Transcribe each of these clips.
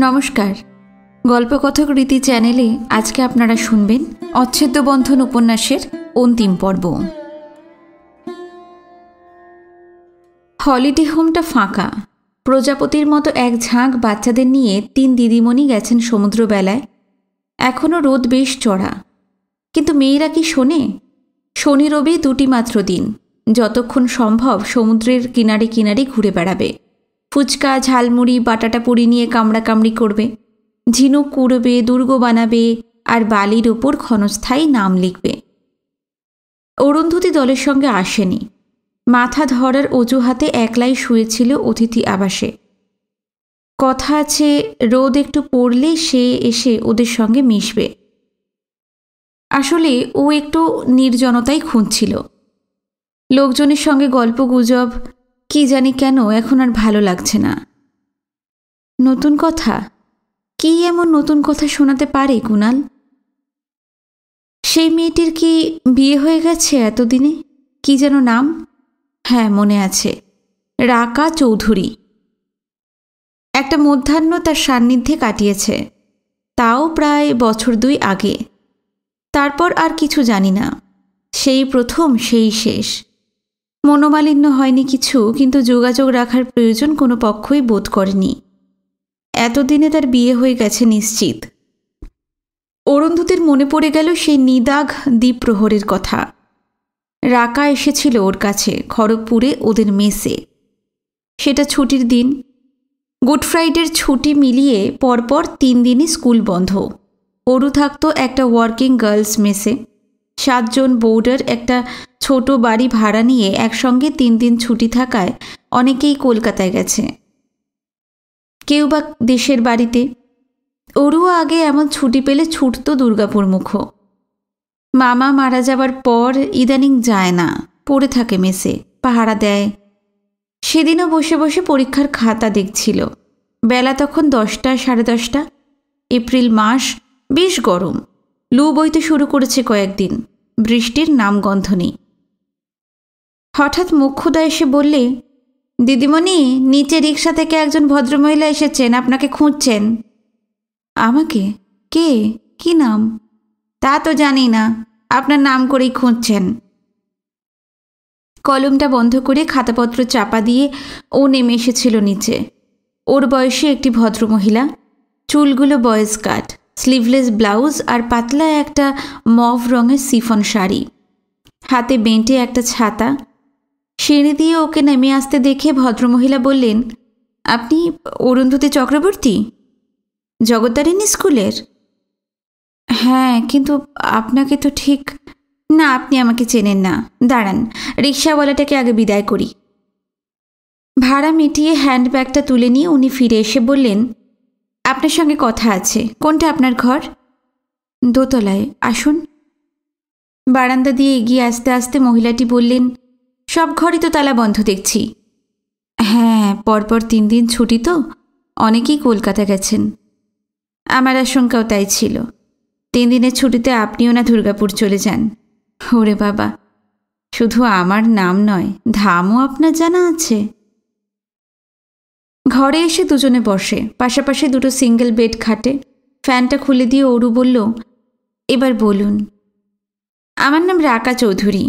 নমস্কার। গল্পকথক রীতি চ্যানেলে আজকে আপনারা শুনবেন অচ্ছেদ্য বন্ধন উপন্যাসের অন্তিম পর্ব। হলিডে হোমটা ফাঁকা। প্রজাপতির মতো এক ঝাঁক বাচ্চাদের নিয়ে 3 দিদিমণি গেছেন সমুদ্রবেলায়। এখনও রোদ বেশ চড়া, কিন্তু মেয়েরা কি শোনে? শনি রবি 2টি মাত্র দিন, যতক্ষণ সম্ভব সমুদ্রের কিনারে কিনারে ঘুরে বেড়াবে। ফুচকা, ঝালমুড়ি, বাটাটা পুরি নিয়ে কামড়াকামড়ি করবে, ঝিনুক কুড়বে, দুর্গ বানাবে, আর বালির ওপর ক্ষণস্থায়ী নাম লিখবে। অরুন্ধতী দলের সঙ্গে আসেনি। মাথা ধরার অজুহাতে একলাই শুয়েছিল অতিথি আবাসে। কথা আছে, রোদ একটু পড়লে সে এসে ওদের সঙ্গে মিশবে। আসলে ও একটু নির্জনতাই খুঁজছিল। লোকজনের সঙ্গে গল্প গুজব, কি জানি কেন এখন আর ভালো লাগছে না। নতুন কথা, কি এমন নতুন কথা শোনাতে পারে কুণাল? সেই মেয়েটির কি বিয়ে হয়ে গেছে এতদিনে? কি যেন নাম? হ্যাঁ, মনে আছে, রাকা চৌধুরী। একটা মধ্যাহ্ন তার সান্নিধ্যে কাটিয়েছে, তাও প্রায় বছর 2 আগে। তারপর আর কিছু জানি না। সেই প্রথম, সেই শেষ। মনোমালিন্য হয়নি কিছু, কিন্তু যোগাযোগ রাখার প্রয়োজন কোনো পক্ষই বোধ করেনি। এতদিনে তার বিয়ে হয়ে গেছে নিশ্চিত। অরুন্ধতির মনে পড়ে গেল সেই নিদাঘ দ্বীপ্রহরের কথা। রাকা এসেছিল ওর কাছে খড়গপুরে ওদের মেসে। সেটা ছুটির দিন। গুড ফ্রাইডের ছুটি মিলিয়ে পরপর 3 দিনই স্কুল বন্ধ। অরু থাকতো একটা ওয়ার্কিং গার্লস মেসে। 7 জন বোর্ডার একটা ছোট বাড়ি ভাড়া নিয়ে একসঙ্গে 3 দিন ছুটি থাকায় অনেকেই কলকাতায় গেছে, কেউ বা দেশের বাড়িতে। অরুও আগে এমন ছুটি পেলে ছুটত দুর্গাপুর মুখ। মামা মারা যাবার পর ইদানিং যায় না, পড়ে থাকে মেসে, পাহারা দেয়। সেদিনও বসে বসে পরীক্ষার খাতা দেখছিল। বেলা তখন 10টা, 10:30। এপ্রিল মাস, বেশ গরম। লু বইতে শুরু করেছে কয়েকদিন, বৃষ্টির নামগন্ধ নেই। হঠাৎ মোক্ষদা এসে বললে, দিদিমণি, নিচে রিক্সা থেকে একজন ভদ্রমহিলা এসেছেন, আপনাকে খুঁজছেন। আমাকে? কে? কি নাম? তা তো জানি না, আপনার নাম করেই খুঁজছেন। কলমটা বন্ধ করে খাতাপত্র চাপা দিয়ে ও নেমে এসেছিল নিচে। ওর বয়সী একটি ভদ্রমহিলা, চুলগুলো বয়েজ কাট, স্লিভলেস ব্লাউজ আর পাতলা একটা মভ রঙের সিফন শাড়ি, হাতে বেঁটে একটা ছাতা। সিঁড়ি দিয়ে ওকে নেমে আসতে দেখে ভদ্রমহিলা বললেন, আপনি অরুন্ধতী চক্রবর্তী, জগত্তারিণী স্কুলের? হ্যাঁ, কিন্তু আপনাকে তো ঠিক না। আপনি আমাকে চেনেন না। দাঁড়ান, রিক্সাওয়ালাটাকে আগে বিদায় করি। ভাড়া মিটিয়ে হ্যান্ডব্যাগটা তুলে নিয়ে উনি ফিরে এসে বললেন, আপনার সঙ্গে কথা আছে। কোনটা আপনার ঘর? দোতলায়, আসুন। বারান্দা দিয়ে এগিয়ে আসতে আসতে মহিলাটি বললেন, সব ঘরই তো তালা বন্ধ দেখছি। হ্যাঁ, পরপর 3 দিন ছুটি তো, অনেকেই কলকাতা গেছেন। আমার আশঙ্কাও তাই ছিল। 3 দিনের ছুটিতে আপনিও না দুর্গাপুর চলে যান। ওরে বাবা, শুধু আমার নাম নয়, ধামও আপনার জানা আছে। ঘরে এসে দুজনে বসে, পাশাপাশি 2টো সিঙ্গেল বেড খাটে। ফ্যানটা খুলে দিয়ে অরু বলল, এবার বলুন। আমার নাম রাকা চৌধুরী।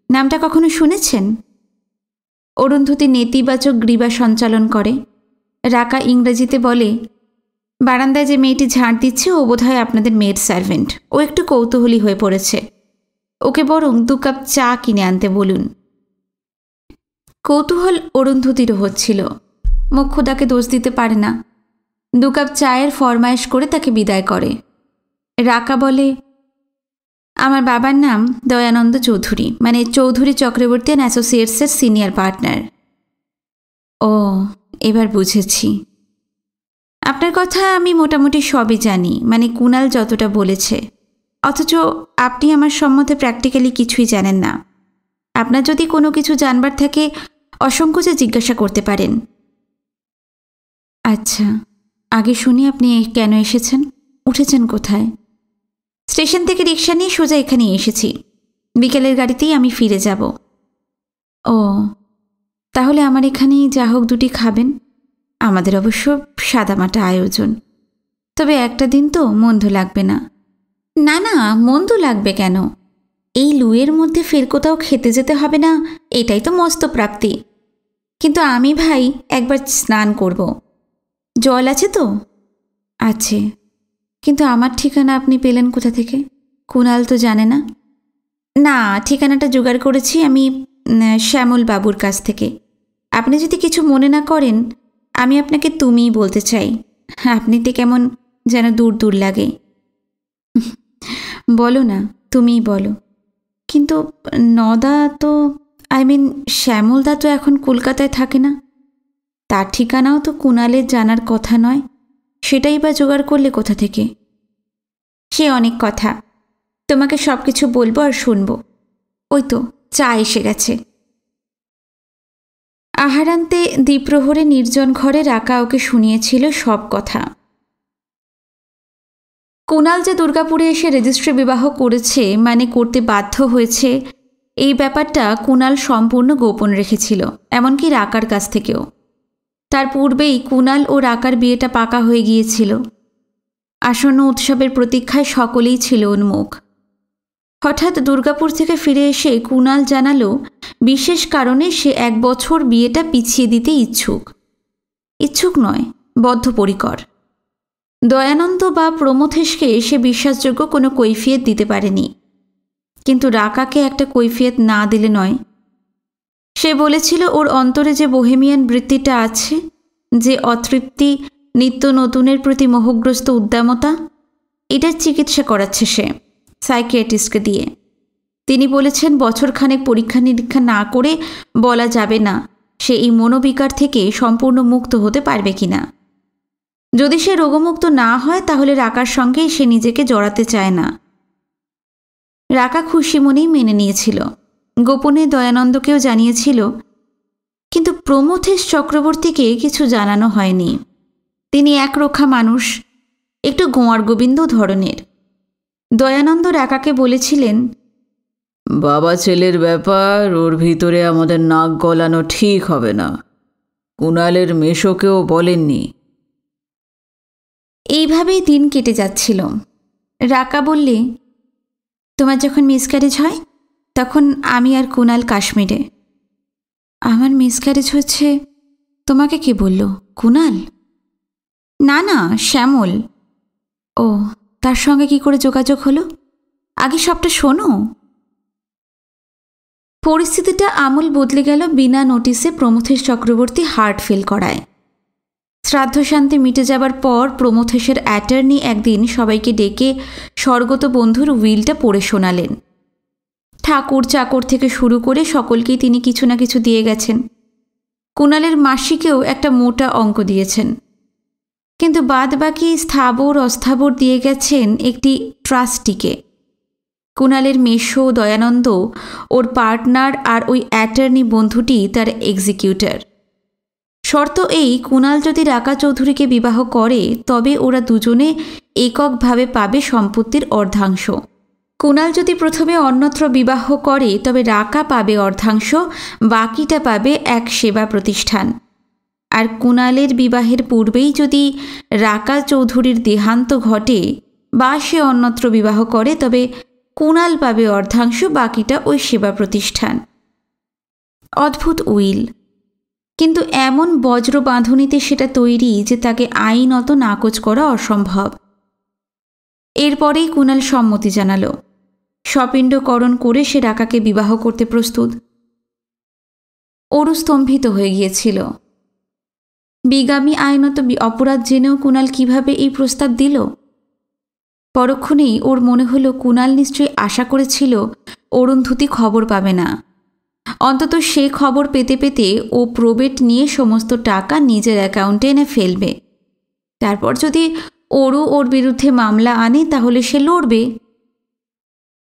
নামটা কখনো শুনেছেন? অরুন্ধতী নেতিবাচক গ্রীবা সঞ্চালন করে। রাকা ইংরেজিতে বলে, বারান্দায় যে মেয়েটি ঝাড় দিচ্ছে ও বোধহয় আপনাদের মেড সার্ভেন্ট। ও একটু কৌতূহলী হয়ে পড়েছে। ওকে বরং 2 কাপ চা কিনে আনতে বলুন। কৌতূহল অরুন্ধতিরও হচ্ছিল। মোক্ষদাকে দোষ দিতে পারে না। 2 কাপ চায়ের ফরমায়েশ করে তাকে বিদায় করে। রাকা বলে, আমার বাবার নাম দয়ানন্দ চৌধুরী, মানে চৌধুরী চক্রবর্তী অ্যান্ড অ্যাসোসিয়েটসের সিনিয়র পার্টনার। ও, এবার বুঝেছি। আপনার কথা আমি মোটামুটি সবই জানি, মানে কুণাল যতটা বলেছে। অথচ আপনি আমার সম্বন্ধে প্র্যাকটিক্যালি কিছুই জানেন না। আপনার যদি কোনো কিছু জানবার থাকে অসংকোচে জিজ্ঞাসা করতে পারেন। আচ্ছা, আগে শুনি আপনি কেন এসেছেন, উঠেছেন কোথায়? স্টেশন থেকে রিক্সা নিয়ে সোজা এখানে এসেছি। বিকেলের গাড়িতেই আমি ফিরে যাব। ও, তাহলে আমার এখানেই যা হোক 2টি খাবেন। আমাদের অবশ্য সাদামাটা আয়োজন। তবে একটা দিন তো মন্দ লাগবে না। না না, মন্দ লাগবে কেন? এই লুয়ের মধ্যে ফের কোথাও খেতে যেতে হবে না, এটাই তো মস্ত প্রাপ্তি। কিন্তু আমি ভাই একবার স্নান করব। জল আছে তো? আছে, কিন্তু আমার ঠিকানা আপনি পেলেন কোথা থেকে? কুণাল তো জানে না। না, ঠিকানাটা জোগাড় করেছি আমি শ্যামল বাবুর কাছ থেকে। আপনি যদি কিছু মনে না করেন, আমি আপনাকে তুমিই বলতে চাই। আপনিতে কেমন যেন দূর দূর লাগে। বলো না, তুমিই বলো। কিন্তু নদা তো, শ্যামলদা তো এখন কলকাতায় থাকে না। তার ঠিকানাও তো কুণালের জানার কথা নয়, সেটাই বা জোগাড় করলে কোথা থেকে? সে অনেক কথা, তোমাকে সব কিছু বলবো আর শুনবো। ওই তো চা এসে গেছে। আহারান্তে দ্বিপ্রহরে নির্জন ঘরে রাকা ওকে শুনিয়েছিল সব কথা। কুণাল যে দুর্গাপুরে এসে রেজিস্ট্রি বিবাহ করেছে, মানে করতে বাধ্য হয়েছে, এই ব্যাপারটা কুণাল সম্পূর্ণ গোপন রেখেছিল, এমনকি রাকার কাছ থেকেও। তার পূর্বেই কুণাল ও রাকার বিয়েটা পাকা হয়ে গিয়েছিল। আসন্ন উৎসবের প্রতীক্ষায় সকলেই ছিল উন্মুখ। হঠাৎ দুর্গাপুর থেকে ফিরে এসে কুণাল জানালো বিশেষ কারণে সে 1 বছর বিয়েটা পিছিয়ে দিতে ইচ্ছুক নয়, বদ্ধপরিকর। দয়ানন্দ বা প্রমথেশকে সে বিশ্বাসযোগ্য কোনো কৈফিয়ত দিতে পারেনি, কিন্তু রাকাকে একটা কৈফিয়ত না দিলে নয়। সে বলেছিল ওর অন্তরে যে বোহেমিয়ান বৃত্তিটা আছে, যে অতৃপ্তি, নিত্য নতুনের প্রতি মোহগ্রস্ত উদ্দামতা, এটার চিকিৎসা করাচ্ছে সে সাইকিয়াট্রিস্টকে দিয়ে। তিনি বলেছেন বছরখানেক পরীক্ষা নিরীক্ষা না করে বলা যাবে না সে এই মনোবিকার থেকে সম্পূর্ণ মুক্ত হতে পারবে কিনা। যদি সে রোগমুক্ত না হয় তাহলে রাকার সঙ্গে সে নিজেকে জড়াতে চায় না। রাকা খুশি মনেই মেনে নিয়েছিল, গোপনে দয়ানন্দকেও জানিয়েছিল, কিন্তু প্রমথেশ চক্রবর্তীকে কিছু জানানো হয়নি। তিনি একরক্ষা মানুষ, একটু গোয়ার গোবিন্দ ধরনের। দয়ানন্দ রাকাকে বলেছিলেন, বাবা ছেলের ব্যাপার, ওর ভিতরে আমাদের নাক গলানো ঠিক হবে না। কুণালের মেশোকেও বলেননি। এইভাবেই দিন কেটে যাচ্ছিল। রাকা বললে, তোমার যখন মিসক্যারেজ হয় তখন আমি আর কুণাল কাশ্মীরে। আমার মিসক্যারেজ হচ্ছে? তোমাকে কে বলল? কুণাল? না না, শ্যামল। ও, তার সঙ্গে কি করে যোগাযোগ হলো? আগে সবটা শোনো। পরিস্থিতিটা আমূল বদলে গেল বিনা নোটিসে প্রমথেশ চক্রবর্তী হার্ট ফেল করায়। শ্রাদ্ধশান্তি মিটে যাবার পর প্রমথেশের অ্যাটর্নি একদিন সবাইকে ডেকে স্বর্গত বন্ধুর উইলটা পড়ে শোনালেন। ঠাকুর চাকর থেকে শুরু করে সকলকেই তিনি কিছু না কিছু দিয়ে গেছেন। কুণালের মাসিকেও একটা মোটা অঙ্ক দিয়েছেন, কিন্তু বাদ বাকি স্থাবর অস্থাবর দিয়ে গেছেন একটি ট্রাস্টিকে। কুণালের মেশো দয়ানন্দ ওর পার্টনার, আর ওই অ্যাটর্নি বন্ধুটি তার এক্সিকিউটর। শর্ত এই, কুণাল যদি রাকা চৌধুরীকে বিবাহ করে তবে ওরা দুজনে এককভাবে পাবে সম্পত্তির অর্ধাংশ। কুণাল যদি প্রথমে অন্যত্র বিবাহ করে তবে রাকা পাবে অর্ধাংশ, বাকিটা পাবে এক সেবা প্রতিষ্ঠান। আর কুণালের বিবাহের পূর্বেই যদি রাকা চৌধুরীর দেহান্ত ঘটে বা সে অন্যত্র বিবাহ করে তবে কুণাল পাবে অর্ধাংশ, বাকিটা ওই সেবা প্রতিষ্ঠান। অদ্ভুত উইল, কিন্তু এমন বজ্র বাঁধনিতে সেটা তৈরি যে তাকে আইনত নাকচ করা অসম্ভব। এরপরেই কুণাল সম্মতি জানালো। সপিণ্ডকরণ করে সে রাকাকে বিবাহ করতে প্রস্তুত। অরু স্তম্ভিত হয়ে গিয়েছিল। বিগামী আইনত অপরাধ জেনেও কুণাল কিভাবে এই প্রস্তাব দিল? পরক্ষণেই ওর মনে হলো কুণাল নিশ্চয়ই আশা করেছিল অরুন্ধতী খবর পাবে না। অন্তত সে খবর পেতে পেতে ও প্রবেট নিয়ে সমস্ত টাকা নিজের অ্যাকাউন্টে এনে ফেলবে। তারপর যদি অরু ওর বিরুদ্ধে মামলা আনে তাহলে সে লড়বে।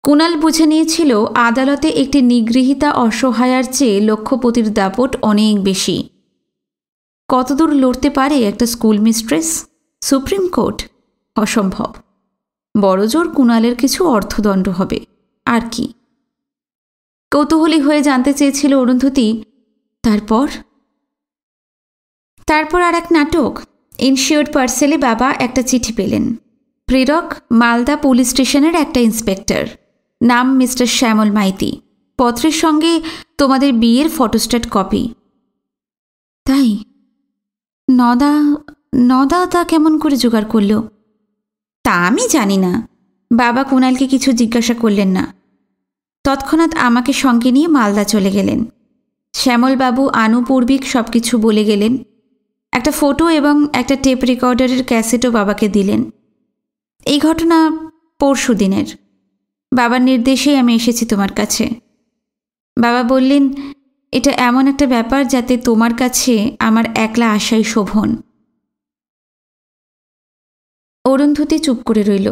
কুণাল বুঝে নিয়েছিল আদালতে একটি নিগৃহীতা অসহায়ার চেয়ে লক্ষপতির দাপট অনেক বেশি। কতদূর লড়তে পারে একটা স্কুল মিস্ট্রেস? Supreme court? অসম্ভব। বড়জোর কুণালের কিছু অর্থদণ্ড হবে, আর কি। কৌতূহলী হয়ে জানতে চেয়েছিল অরুন্ধতী, তারপর আর এক নাটক। ইনশিওর্ড পার্সেলে বাবা একটা চিঠি পেলেন। প্রেরক মালদা পুলিশ স্টেশনের একটা ইন্সপেক্টর, নাম মিস্টার শ্যামল মাইতি। পত্রের সঙ্গে তোমাদের বিয়ের ফটোস্ট্যাট কপি। তাই নদা নদা তা কেমন করে জোগাড় করল তা আমি জানি না। বাবা কুণালকে কিছু জিজ্ঞাসা করলেন না। তৎক্ষণাৎ আমাকে সঙ্গে নিয়ে মালদা চলে গেলেন। শ্যামলবাবু আনুপূর্বিক সব কিছু বলে গেলেন। একটা ফটো এবং একটা টেপ রেকর্ডারের ক্যাসেটও বাবাকে দিলেন। এই ঘটনা পরশু দিনের। বাবার নির্দেশেই আমি এসেছি তোমার কাছে। বাবা বললেন, এটা এমন একটা ব্যাপার যাতে তোমার কাছে আমার একলা আসাই শোভন। অরুন্ধতী চুপ করে রইল,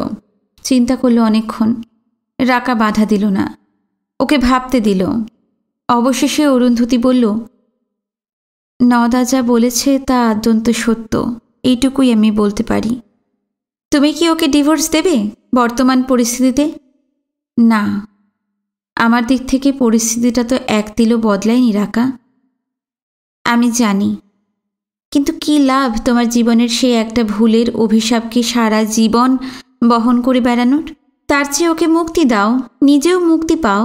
চিন্তা করল অনেকক্ষণ। রাকা বাধা দিল না, ওকে ভাবতে দিল। অবশেষে অরুন্ধতী বলল, নদা যা বলেছে তা অত্যন্ত সত্য, এইটুকুই আমি বলতে পারি। তুমি কি ওকে ডিভোর্স দেবে বর্তমান পরিস্থিতিতে? না, আমার দিক থেকে পরিস্থিতিটা তো এক তিলও বদলায়নি রাকা। আমি জানি, কিন্তু কি লাভ তোমার জীবনের সেই একটা ভুলের অভিশাপকে সারা জীবন বহন করে বেড়ানোর? তার চেয়ে ওকে মুক্তি দাও, নিজেও মুক্তি পাও।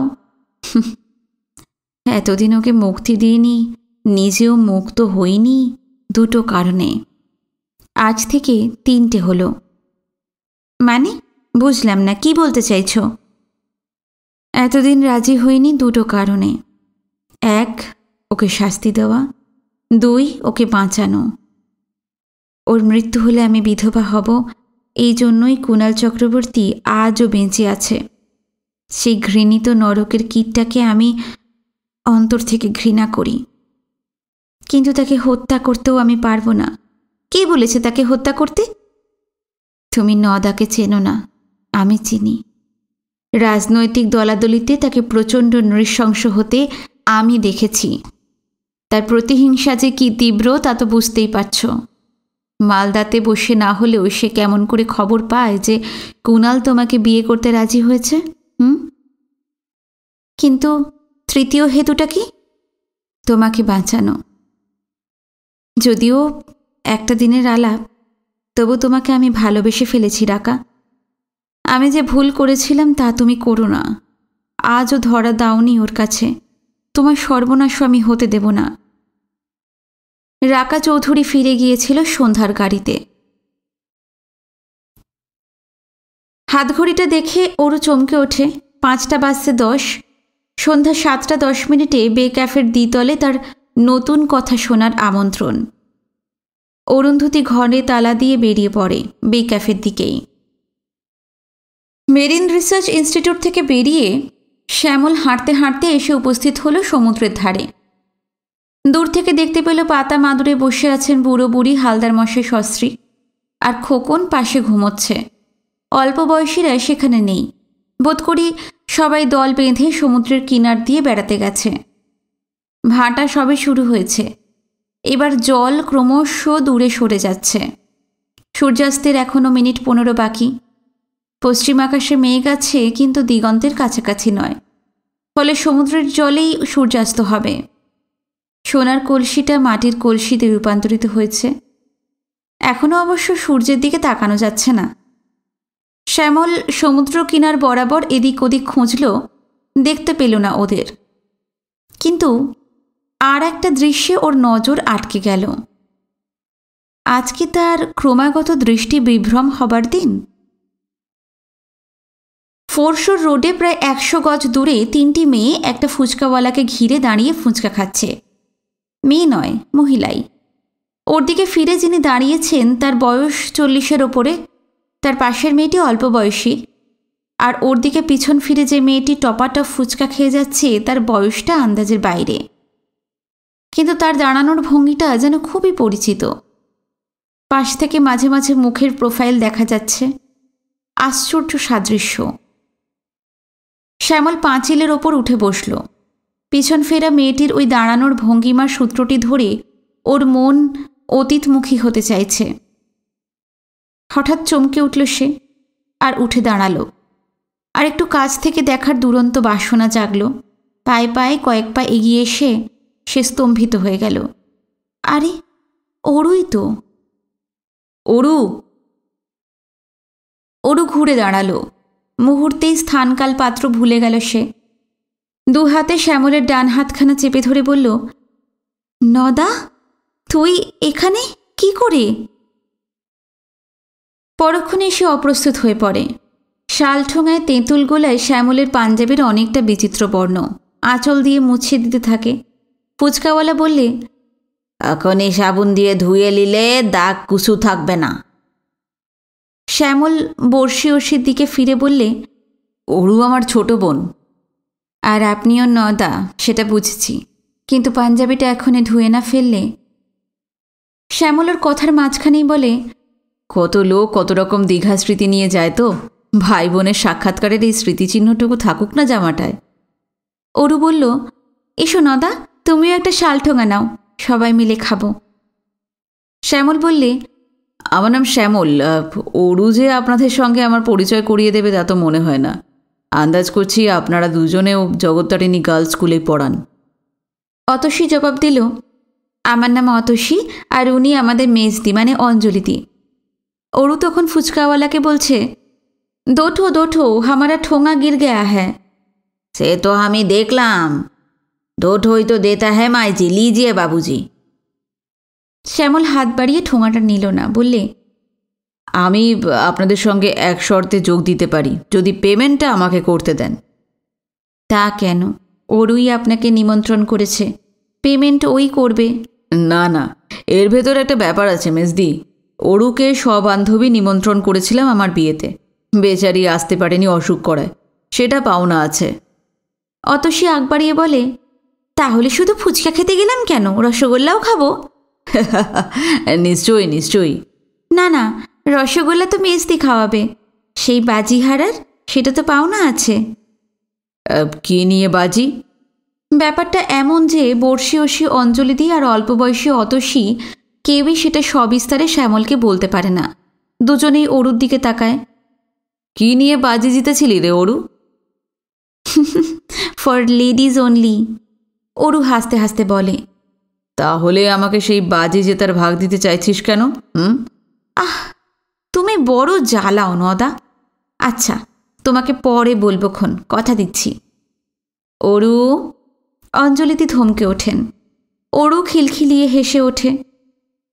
এতদিন ওকে মুক্তি দিইনি, নিজেও মুক্ত হইনি, দুটো কারণে। আজ থেকে তিনটে হলো। মানে বুঝলাম না, কি বলতে চাইছো? এতদিন রাজি হইনি দুটো কারণে। এক, ওকে শাস্তি দেওয়া। দুই, ওকে বাঁচানো। ওর মৃত্যু হলে আমি বিধবা হব, এই জন্যই কুণাল চক্রবর্তী আজও বেঁচে আছে। সেই ঘৃণিত নরকের কীটটাকে আমি অন্তর থেকে ঘৃণা করি, কিন্তু তাকে হত্যা করতেও আমি পারবো না। কে বলেছে তাকে হত্যা করতে? তুমি নদাকে চেনো না, আমি চিনি। রাজনৈতিক দলাদলিতে তাকে প্রচণ্ড নৃশংস হতে আমি দেখেছি। তার প্রতিহিংসা যে কি তীব্র তা তো বুঝতেই পারছ। মালদাতে বসে না হলেও সে কেমন করে খবর পায় যে কুণাল তোমাকে বিয়ে করতে রাজি হয়েছে? কিন্তু তৃতীয় হেতুটা কি? তোমাকে বাঁচানো। যদিও একটা দিনের আলাপ, তবু তোমাকে আমি ভালোবেসে ফেলেছি রাকা। আমি যে ভুল করেছিলাম তা তুমি করো না। আজও ধরা দাওনি ওর কাছে। তোমার সর্বনাশ আমি হতে দেব না। রাকা চৌধুরী ফিরে গিয়েছিল সন্ধ্যার গাড়িতে। হাতঘড়িটা দেখে ওরও চমকে ওঠে। 5:10। সন্ধ্যা 7:10 বে ক্যাফের দ্বিতলে তার নতুন কথা শোনার আমন্ত্রণ। অরুন্ধতী ঘরে তালা দিয়ে বেরিয়ে পড়ে বে ক্যাফের দিকেই। মেরিন রিসার্চ ইনস্টিটিউট থেকে বেরিয়ে শ্যামল হাঁটতে হাঁটতে এসে উপস্থিত হলো সমুদ্রের ধারে। দূর থেকে দেখতে পেল পাতা মাদুরে বসে আছেন বুড়ো বুড়ি হালদার মশাই সস্ত্রী, আর খোকন পাশে ঘুমোচ্ছে। অল্প বয়সীরা সেখানে নেই। বোধ করি সবাই দল বেঁধে সমুদ্রের কিনার দিয়ে বেড়াতে গেছে। ভাটা সবে শুরু হয়েছে। এবার জল ক্রমশ দূরে সরে যাচ্ছে। সূর্যাস্তের এখনও মিনিট 15 বাকি। পশ্চিম আকাশে মেঘ আছে, কিন্তু দিগন্তের কাছাকাছি নয়। ফলে সমুদ্রের জলেই সূর্যাস্ত হবে। সোনার কলসিটা মাটির কলসিতে রূপান্তরিত হয়েছে। এখনও অবশ্য সূর্যের দিকে তাকানো যাচ্ছে না। শ্যামল সমুদ্র কিনার বরাবর এদিক ওদিক খুঁজল, দেখতে পেল না ওদের। কিন্তু আর একটা দৃশ্যে ওর নজর আটকে গেল। আজকে তার ক্রমাগত দৃষ্টি বিভ্রম হবার দিন। ফোরশোর রোডে প্রায় 100 গজ দূরে 3টি মেয়ে একটা ফুচকাওয়ালাকে ঘিরে দাঁড়িয়ে ফুচকা খাচ্ছে। মেয়ে নয়, মহিলাই। ওর দিকে ফিরে যিনি দাঁড়িয়েছেন তার বয়স 40-এর ওপরে। তার পাশের মেয়েটি অল্প বয়সী, আর ওর দিকে পিছন ফিরে যে মেয়েটি টপাটপ ফুচকা খেয়ে যাচ্ছে তার বয়সটা আন্দাজের বাইরে। কিন্তু তার দাঁড়ানোর ভঙ্গিটা যেন খুবই পরিচিত। পাশ থেকে মাঝে মাঝে মুখের প্রোফাইল দেখা যাচ্ছে। আশ্চর্য সাদৃশ্য। শ্যামল পাঁচিলের ওপর উঠে বসল। পিছন ফেরা মেয়েটির ওই দাঁড়ানোর ভঙ্গিমার সূত্রটি ধরে ওর মন অতীতমুখী হতে চাইছে। হঠাৎ চমকে উঠল সে, আর উঠে দাঁড়ালো। আর একটু কাছ থেকে দেখার দুরন্ত বাসনা জাগল। পায়ে পায়ে কয়েক পা এগিয়ে এসে সে স্তম্ভিত হয়ে গেল। আরে ওরই তো। অরু। অরু ঘুরে দাঁড়ালো। মুহূর্তেই স্থানকাল পাত্র ভুলে গেল সে। দু হাতে শ্যামলের ডান হাতখানা চেপে ধরে বলল, নদা, তুই এখানে কি করে? পরক্ষণে সে অপ্রস্তুত হয়ে পড়ে। শালঠোঙায় তেঁতুল গোলায় শ্যামলের পাঞ্জাবির অনেকটা বিচিত্র বর্ণ। আঁচল দিয়ে মুছিয়ে দিতে থাকে। ফুচকাওয়ালা বললে, এখনই সাবুন দিয়ে ধুয়ে নিলে দাগ কুচু থাকবে না। শ্যামল বর্ষির দিকে ফিরে বললে, অরু আমার ছোট বোন। আর আপনিও নদা, সেটা বুঝছি, কিন্তু পাঞ্জাবিটা এখনই ধুয়ে না ফেললে। শ্যামলের কথার মাঝখানেই বলে, কত লোক কত রকম দীঘা স্মৃতি নিয়ে যায়, তো ভাই বোনের সাক্ষাৎকারের এই স্মৃতিচিহ্নটুকু থাকুক না জামাটায়। অরু বলল, এসো নদা, তুমিও একটা শালঠোঙা নাও, সবাই মিলে খাবো। শ্যামল বললে, আমার নাম শ্যামল। অরু যে আপনাদের সঙ্গে আমার পরিচয় করিয়ে দেবে তা তো মনে হয় না। আন্দাজ করছি আপনারা দুজনেও জগত্তারিণী গার্লস স্কুলেই পড়ান। অতসী জবাব দিল, আমার নাম অতসী, আর উনি আমাদের মেজদি, মানে অঞ্জলিদি। অরু তখন ফুচকাওয়ালাকে বলছে, দোঠো দোঠো, হামারা ঠোঙা গির গয়া হ্যাঁ। সে তো আমি দেখলাম, দোঠোই তো দেতা হ্যাঁ মাইজি, লিজিয়ে বাবুজি। শ্যামল হাত বাড়িয়ে ঠোঙাটা নিল না, বললে, আমি আপনাদের সঙ্গে এক শর্তে যোগ দিতে পারি, যদি পেমেন্টটা আমাকে করতে দেন। তা কেন? অরুই আপনাকে নিমন্ত্রণ করেছে, পেমেন্ট ওই করবে। না না, এর ভেতর একটা ব্যাপার আছে মেজদি। অরুকে সবান্ধবী নিমন্ত্রণ করেছিলাম আমার বিয়েতে, বেচারি আসতে পারেনি অসুখ করায়, সেটা পাওনা আছে। অতসী আগ বাড়িয়ে বলে, তাহলে শুধু ফুচকা খেতে গেলাম কেন, রসগোল্লাও খাবো। নিশ্চয়ই নিশ্চয়ই। না না, রসগোল্লা তো মেজদি খাওয়াবে, সেই বাজি হারার, সেটা তো পাওনা আছে। কি নিয়ে বাজি? ব্যাপারটা এমন যে বর্ষী অঞ্জলিদি আর অল্প বয়সী অতসী কেউই সেটা সবিস্তারে শ্যামলকে বলতে পারে না। দুজনেই অরুর দিকে তাকায়। কি নিয়ে বাজি জিতেছিলি রে Aru? For ladies only, Aru হাসতে হাসতে বলে। তাহলে আমাকে সেই বাজি জেতার ভাগ দিতে চাইছিস কেন? আহ, তুমি বড় জ্বালাও নদা। আচ্ছা, তোমাকে পরে বলবো খন, কথা দিচ্ছি। অরু। অঞ্জলিদি ধমকে ওঠেন। অরু খিলখিলিয়ে হেসে ওঠে।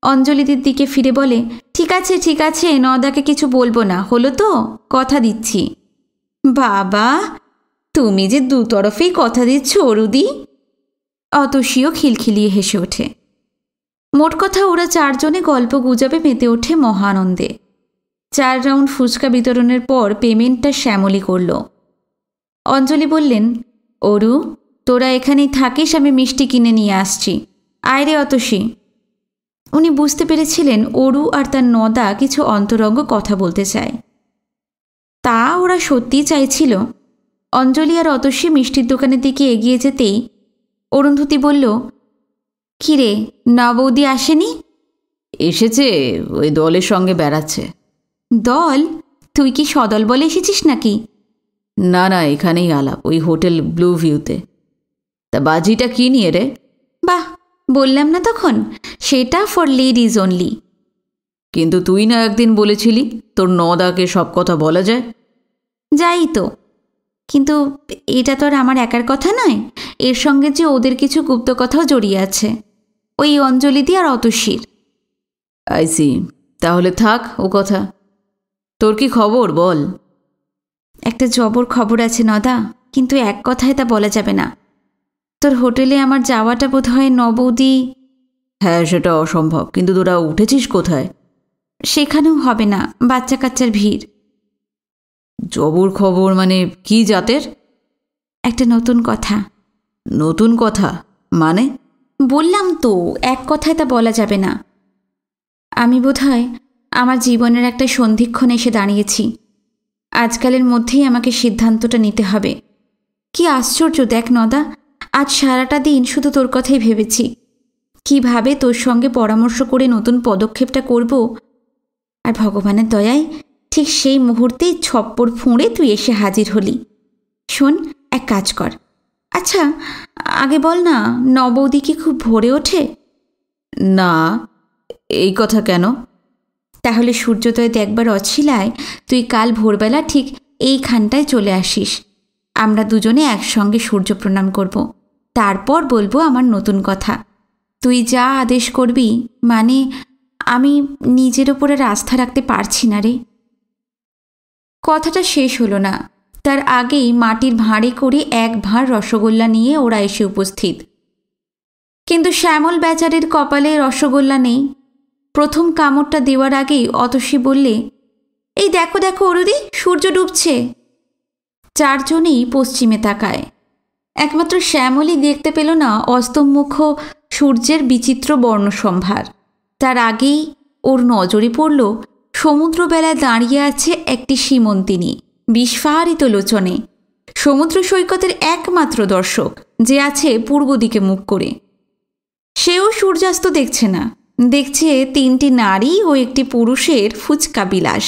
অঞ্জলিদির দিকে ফিরে বলে, ঠিক আছে ঠিক আছে, নদাকে কিছু বলবো না, হলো তো, কথা দিচ্ছি। বাবা, তুমি যে দুতরফেই কথা দিচ্ছ অরুদি। অতসীও খিলখিলিয়ে হেসে ওঠে। মোট কথা ওরা চারজনে গল্প গুজবে মেতে ওঠে মহানন্দে। 4 রাউন্ড ফুচকা বিতরণের পর পেমেন্টটা শ্যামলই করল। অঞ্জলি বললেন, অরু, তোরা এখানেই থাকিস, আমি মিষ্টি কিনে নিয়ে আসছি, আয় রে অতসী। উনি বুঝতে পেরেছিলেন অরু আর তার নদা কিছু অন্তরঙ্গ কথা বলতে চায়। তা ওরা সত্যিই চাইছিল। অঞ্জলি আর অতসী মিষ্টির দোকানের দিকে এগিয়ে যেতেই অরুন্ধতী বলল, কিরে, নবৌদি আসেনি? এসেছে, ওই দলের সঙ্গে বেড়াচ্ছে। দল? তুই কি সদল বলে এসেছিস নাকি? না না, এখানেই আলাপ, ওই হোটেল ব্লু ভিউতে। তা বাজিটা কি নিয়ে রে? বাহ, বললাম না তখন, সেটা ফর লেডিজ অনলি। কিন্তু তুই না একদিন বলেছিলি তোর নদাকে সব কথা বলা যায়। যাই তো, কিন্তু এটা তো আর আমার একার কথা নয়, এর সঙ্গে যে ওদের কিছু গুপ্ত কথাও জড়িয়ে আছে, ওই অঞ্জলিদি আর অতসীর। আইসি, তাহলে থাক ও কথা। তোর কি খবর বল? একটা জবর খবর আছে নদা, কিন্তু এক কথায় তা বলা যাবে না। তোর হোটেলে আমার যাওয়াটা বোধ হয় নবৌদি। হ্যাঁ, সেটা অসম্ভব, কিন্তু তোরা উঠেছিস কোথায়? সেখানেও হবে না, বাচ্চা কাচ্চার ভিড়। জবর খবর মানে কি জাতের? একটা নতুন কথা। নতুন কথা মানে? বললাম তো, এক কথায় তা বলা যাবে না। আমি বোধহয় আমার জীবনের একটা সন্ধিক্ষণ এসে দাঁড়িয়েছি। আজকালের মধ্যেই আমাকে সিদ্ধান্তটা নিতে হবে। কি আশ্চর্য দেখ নদা, আজ সারাটা দিন শুধু তোর কথাই ভেবেছি, কিভাবে তোর সঙ্গে পরামর্শ করে নতুন পদক্ষেপটা করব। আর ভগবানের দয়ায় ঠিক সেই মুহূর্তেই ছপ্পর ফুঁড়ে তুই এসে হাজির হলি। শোন, এক কাজ কর। আচ্ছা, আগে বল না, নবৌদি কি খুব ভোরে ওঠে? না, এই কথা কেন? তাহলে সূর্যোদয় দেখবার অছিলায় তুই কাল ভোরবেলা ঠিক এইখানটায় চলে আসিস। আমরা দুজনে একসঙ্গে সূর্য প্রণাম করব। তারপর বলবো আমার নতুন কথা। তুই যা আদেশ করবি, মানে আমি নিজের ওপরে আস্থা রাখতে পারছি না রে। কথাটা শেষ হলো না, তার আগেই মাটির ভাঁড়ে করে এক ভাঁড় রসগোল্লা নিয়ে ওরা এসে উপস্থিত। কিন্তু শ্যামল বেচারির কপালে রসগোল্লা নেই। প্রথম কামড়টা দেওয়ার আগেই অতসী বললে, এই দেখো দেখো অরুদি, সূর্য ডুবছে। চারজনেই পশ্চিমে তাকায়। একমাত্র শ্যামলই দেখতে পেল না অস্তমুখ সূর্যের বিচিত্র বর্ণসম্ভার। তার আগেই ওর নজরে পড়ল সমুদ্রবেলায় দাঁড়িয়ে আছে একটি সীমন্তিনী, বিস্ফারিত লোচনে, সমুদ্র সৈকতের একমাত্র দর্শক, যে আছে পূর্ব দিকে মুখ করে। সেও সূর্যাস্ত দেখছে না, দেখছে তিনটি নারী ও একটি পুরুষের ফুচকা বিলাস।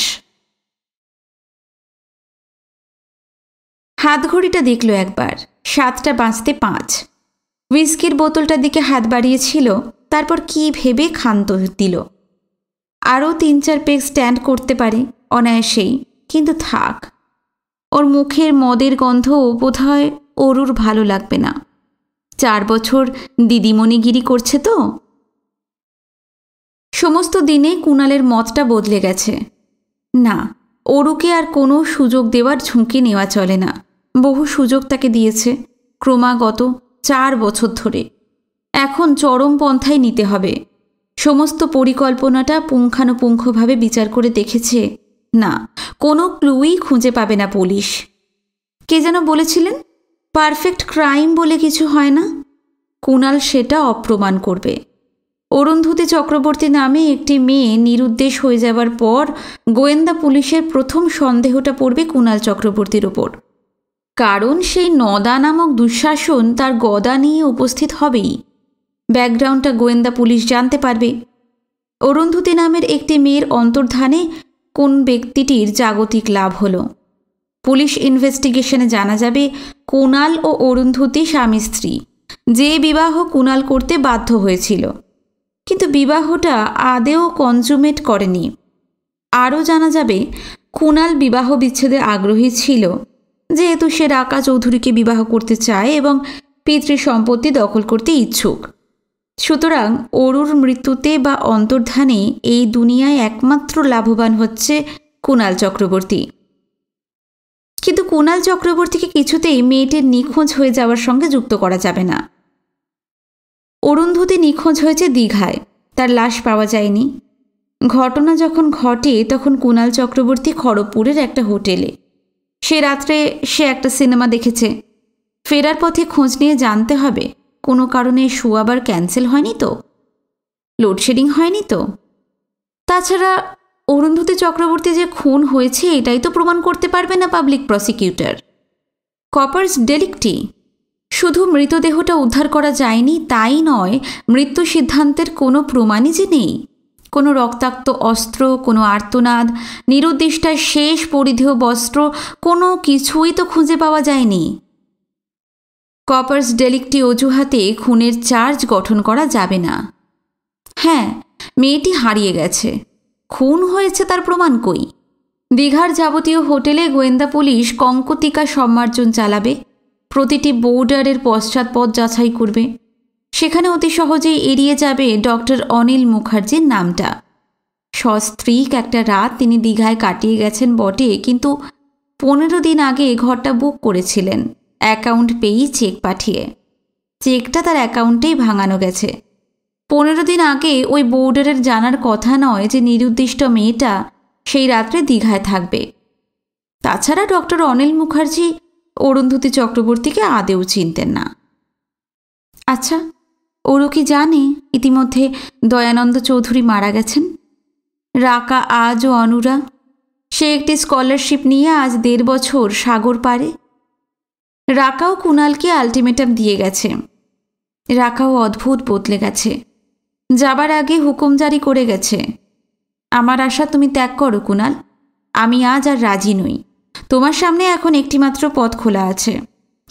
হাতঘড়িটা দেখল একবার, 7:05। হুইস্কির বোতলটার দিকে হাত বাড়িয়েছিল, তারপর কি ভেবে ক্ষান্ত দিল। আরও 3-4 পেগ স্ট্যান্ড করতে পারে অনায়াসেই, কিন্তু থাক, ওর মুখের মদের গন্ধ বোধহয় অরুর ভালো লাগবে না। 4 বছর দিদিমণিগিরি করছে তো। সমস্ত দিনে কুণালের মতটা বদলে গেছে। না, অরুকে আর কোনো সুযোগ দেওয়ার ঝুঁকি নেওয়া চলে না। বহু সুযোগ তাকে দিয়েছে ক্রমাগত 4 বছর ধরে। এখন চরম পন্থায় নিতে হবে। সমস্ত পরিকল্পনাটা পুঙ্খানুপুঙ্খভাবে বিচার করে দেখেছে, না, কোনো ক্লুই খুঁজে পাবে না পুলিশ। কে যেন বলেছিলেন, পারফেক্ট ক্রাইম বলে কিছু হয় না। কুণাল সেটা অপ্রমাণ করবে। অরুন্ধতী চক্রবর্তী নামে একটি মেয়ে নিরুদ্দেশ হয়ে যাবার পর গোয়েন্দা পুলিশের প্রথম সন্দেহটা পড়বে কুণাল চক্রবর্তীর ওপর। কারণ সেই নদা নামক দুঃশাসন তার গদা নিয়ে উপস্থিত হবেই। ব্যাকগ্রাউন্ডটা গোয়েন্দা পুলিশ জানতে পারবে। অরুন্ধতী নামের একটি মেয়ের অন্তর্ধানে কোন ব্যক্তিটির জাগতিক লাভ হলো। পুলিশ ইনভেস্টিগেশনে জানা যাবে কুণাল ও অরুন্ধতী স্বামী স্ত্রী, যে বিবাহ কুণাল করতে বাধ্য হয়েছিল, কিন্তু বিবাহটা আদেও কনজুমেট করেনি। আরও জানা যাবে কুণাল বিবাহ বিচ্ছেদে আগ্রহী ছিল, যেহেতু সে রাকা চৌধুরীকে বিবাহ করতে চায় এবং পিতৃ সম্পত্তি দখল করতে ইচ্ছুক। সুতরাং অরুর মৃত্যুতে বা অন্তর্ধানে এই দুনিয়ায় একমাত্র লাভবান হচ্ছে কুণাল চক্রবর্তী। কিন্তু কুণাল চক্রবর্তীকে কিছুতেই মেয়েটির নিখোঁজ হয়ে যাওয়ার সঙ্গে যুক্ত করা যাবে না। অরুন্ধতী নিখোঁজ হয়েছে দীঘায়, তার লাশ পাওয়া যায়নি। ঘটনা যখন ঘটে তখন কুণাল চক্রবর্তী খড়গপুরের একটা হোটেলে। সে রাত্রে সে একটা সিনেমা দেখেছে। ফেরার পথে খোঁজ নিয়ে জানতে হবে কোনো কারণে শো আবার ক্যান্সেল হয়নি তো, লোডশেডিং হয়নি তো। তাছাড়া অরুন্ধতী চক্রবর্তী যে খুন হয়েছে এটাই তো প্রমাণ করতে পারবে না পাবলিক প্রসিকিউটর। কপার্স ডেলিক্টি। শুধু মৃতদেহটা উদ্ধার করা যায়নি তাই নয়, মৃত্যু সিদ্ধান্তের কোনো প্রমাণই যে নেই। কোনো রক্তাক্ত অস্ত্র, কোনো আর্তনাদ, নিরুদ্দিষ্টার শেষ পরিধেয় বস্ত্র, কোনো কিছুই তো খুঁজে পাওয়া যায়নি। কপার্স ডেলিক্টি অজুহাতে খুনের চার্জ গঠন করা যাবে না। হ্যাঁ, মেয়েটি হারিয়ে গেছে, খুন হয়েছে তার প্রমাণ কই? দীঘার যাবতীয় হোটেলে গোয়েন্দা পুলিশ কঙ্কতিকা সম্মার্জন চালাবে, প্রতিটি বোর্ডারের পশ্চাৎপদ যাচাই করবে। সেখানে অতি সহজেই এড়িয়ে যাবে ডক্টর অনিল মুখার্জির নামটা। সস্ত্রীক একটা রাত তিনি দীঘায় কাটিয়ে গেছেন বটে, কিন্তু 15 দিন আগে ঘরটা বুক করেছিলেন অ্যাকাউন্ট পেয়েই চেক পাঠিয়ে। চেকটা তার অ্যাকাউন্টেই ভাঙানো গেছে। 15 দিন আগে ওই বোর্ডারের জানার কথা নয় যে নিরুদ্দিষ্ট মেয়েটা সেই রাত্রে দীঘায় থাকবে। তাছাড়া ডক্টর অনিল মুখার্জি অরুন্ধতী চক্রবর্তীকে আদেও চিনতেন না। আচ্ছা, ওরও কি জানে ইতিমধ্যে দয়ানন্দ চৌধুরী মারা গেছেন? রাকা আজও অনুরা, সে একটি স্কলারশিপ নিয়ে আজ 1.5 বছর সাগর পারে। রাকাও কুণালকে আলটিমেটাম দিয়ে গেছে। রাকাও অদ্ভুত বদলে গেছে। যাবার আগে হুকুম জারি করে গেছে, আমার আশা তুমি ত্যাগ করো কুণাল, আমি আজ আর রাজি নই। তোমার সামনে এখন একটিমাত্র পথ খোলা আছে,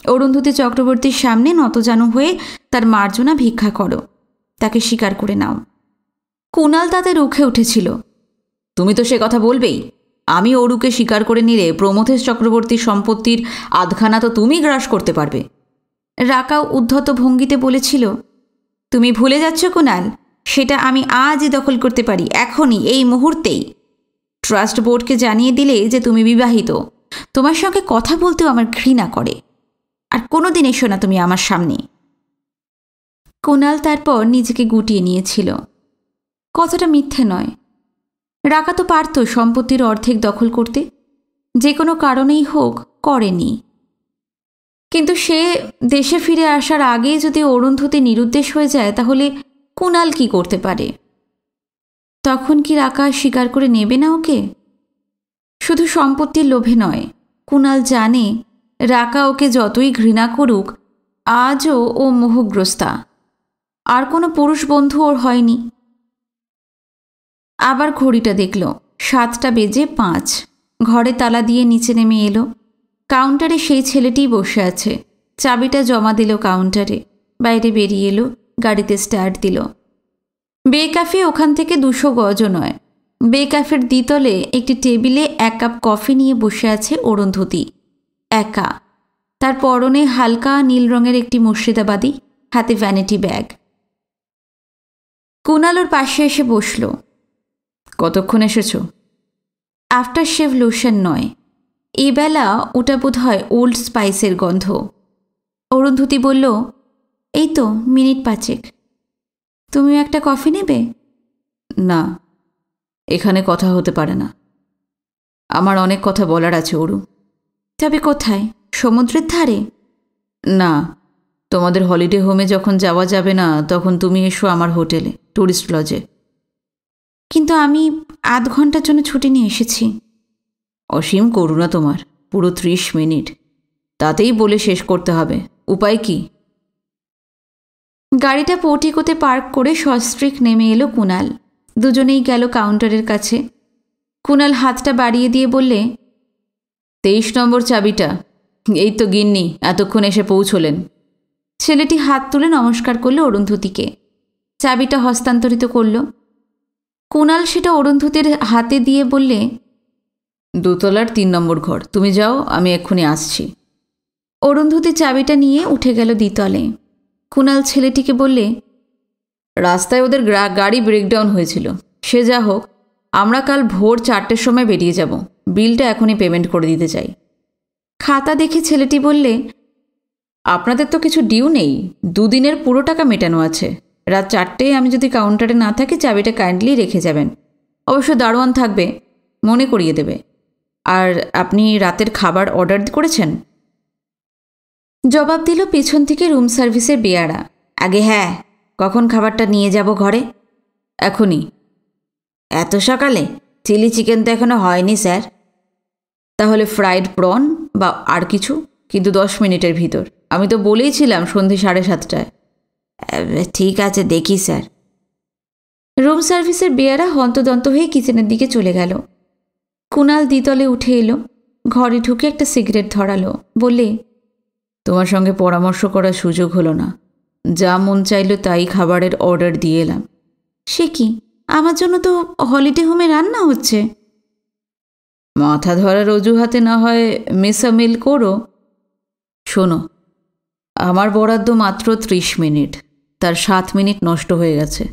অরুন্ধতী চক্রবর্তীর সামনে নতজানু হয়ে তার মার্জনা ভিক্ষা করো, তাকে স্বীকার করে নাও। কুণাল তাতে রুখে উঠেছিল, তুমি তো সে কথা বলবেই। আমি অরুকে স্বীকার করে নিলে প্রমথেশ চক্রবর্তীর সম্পত্তির আধখানা তো তুমি গ্রাস করতে পারবে। রাকাও উদ্ধত ভঙ্গিতে বলেছিল, তুমি ভুলে যাচ্ছ কুণাল, সেটা আমি আজই দখল করতে পারি, এখনই, এই মুহূর্তেই। ট্রাস্ট বোর্ডকে জানিয়ে দিলে যে তুমি বিবাহিত। তোমার সঙ্গে কথা বলতেও আমার ঘৃণা করে। আর কোনোদিন এসো না তুমি আমার সামনে। কুণাল তারপর নিজেকে গুটিয়ে নিয়েছিল। কথাটা মিথ্যে নয়। রাকা তো পারত সম্পত্তির অর্ধেক দখল করতে, যে কোনো কারণেই হোক করেনি। কিন্তু সে দেশে ফিরে আসার আগেই যদি অরুন্ধতী নিরুদ্দেশ হয়ে যায়, তাহলে কুণাল কি করতে পারে? তখন কি রাকা স্বীকার করে নেবে না ওকে? শুধু সম্পত্তির লোভে নয়, কুণাল জানে রাকা ওকে যতই ঘৃণা করুক, আজও ও মোহগ্রস্তা। আর কোনো পুরুষ বন্ধু ওর হয়নি। আবার ঘড়িটা দেখল, 7:05। ঘরে তালা দিয়ে নিচে নেমে এলো। কাউন্টারে সেই ছেলেটিই বসে আছে। চাবিটা জমা দিল কাউন্টারে। বাইরে বেরিয়ে এলো, গাড়িতে স্টার্ট দিল। বে ক্যাফে ওখান থেকে 200 গজও নয়। বে ক্যাফের দ্বিতলে একটি টেবিলে 1 কাপ কফি নিয়ে বসে আছে অরুন্ধতী, একা। তার পরনে হালকা নীল রঙের একটি মুর্শিদাবাদী, হাতে ভ্যানিটি ব্যাগ। কুণাল ওর পাশে এসে বসল। কতক্ষণ এসেছো? আফটার শেভ লোশন নয়, এবেলা ওটা বোধ হয় ওল্ড স্পাইসের গন্ধ। অরুন্ধতী বলল, এই তো মিনিট 5। তুমিও একটা কফি নেবে? না, এখানে কথা হতে পারে না। আমার অনেক কথা বলার আছে অরু। তবে কোথায়? সমুদ্রের ধারে? না, তোমাদের হলিডে হোমে যখন যাওয়া যাবে না, তখন তুমি এসো আমার হোটেলে, ট্যুরিস্ট লজে। কিন্তু আমি আধ ঘন্টার জন্য ছুটি নিয়ে এসেছি। অসীম করুণা তোমার, পুরো 30 মিনিট, তাতেই বলে শেষ করতে হবে। উপায় কি? গাড়িটা পোর্টিকোতে পার্ক করে সস্ত্রীক নেমে এলো কুণাল। দুজনেই গেল কাউন্টারের কাছে। কুণাল হাতটা বাড়িয়ে দিয়ে বললে, 23 নম্বর চাবিটা। এই তো গিন্নি এতক্ষণ এসে পৌঁছলেন। ছেলেটি হাত তুলে নমস্কার করল অরুন্ধতীকে। চাবিটা হস্তান্তরিত করল। কুণাল সেটা অরুন্ধতীর হাতে দিয়ে বললে, 2 তলার 3 নম্বর ঘর, তুমি যাও, আমি এক্ষুনি আসছি। অরুন্ধতী চাবিটা নিয়ে উঠে গেল দ্বিতলে। কুণাল ছেলেটিকে বললে, রাস্তায় ওদের গাড়ি ব্রেকডাউন হয়েছিল। সে যা হোক, আমরা কাল ভোর 4টের সময় বেরিয়ে যাব। বিলটা এখনই পেমেন্ট করে দিতে চাই। খাতা দেখে ছেলেটি বললে, আপনাদের তো কিছু ডিউ নেই, 2 দিনের পুরো টাকা মেটানো আছে। রাত 4টেয় আমি যদি কাউন্টারে না থাকি, চাবিটা কাইন্ডলি রেখে যাবেন। অবশ্য দারোয়ান থাকবে, মনে করিয়ে দেবে। আর আপনি রাতের খাবার অর্ডার করেছেন? জবাব দিল পেছন থেকে রুম সার্ভিসের বেয়ারা। আগে হ্যাঁ, কখন খাবারটা নিয়ে যাব ঘরে? এখনই। এত সকালে? চিলি চিকেন তো এখনো হয়নি স্যার। তাহলে ফ্রাইড প্রন বা আর কিছু, কিন্তু 10 মিনিটের ভিতর। আমি তো বলেইছিলাম সন্ধে 7:30টায়। ঠিক আছে, দেখি স্যার। রুম সার্ভিসের বেয়ারা হন্তদন্ত হয়ে কিচেনের দিকে চলে গেল। কুণাল দ্বিতলে উঠে এলো। ঘরে ঢুকে একটা সিগারেট ধরালো। বললে, তোমার সঙ্গে পরামর্শ করার সুযোগ হলো না। যা মন চাইল তাই খাবারের অর্ডার দিয়ে এলাম। সে কি? আমার জন্য তো হলিডে হোমে রান্না হচ্ছে। মাথা ধরার অজুহাতে না হয় মিসামিল করো। শোনো, আমার বরাদ্দ মাত্র 30 মিনিট, তার 7 মিনিট নষ্ট হয়ে গেছে।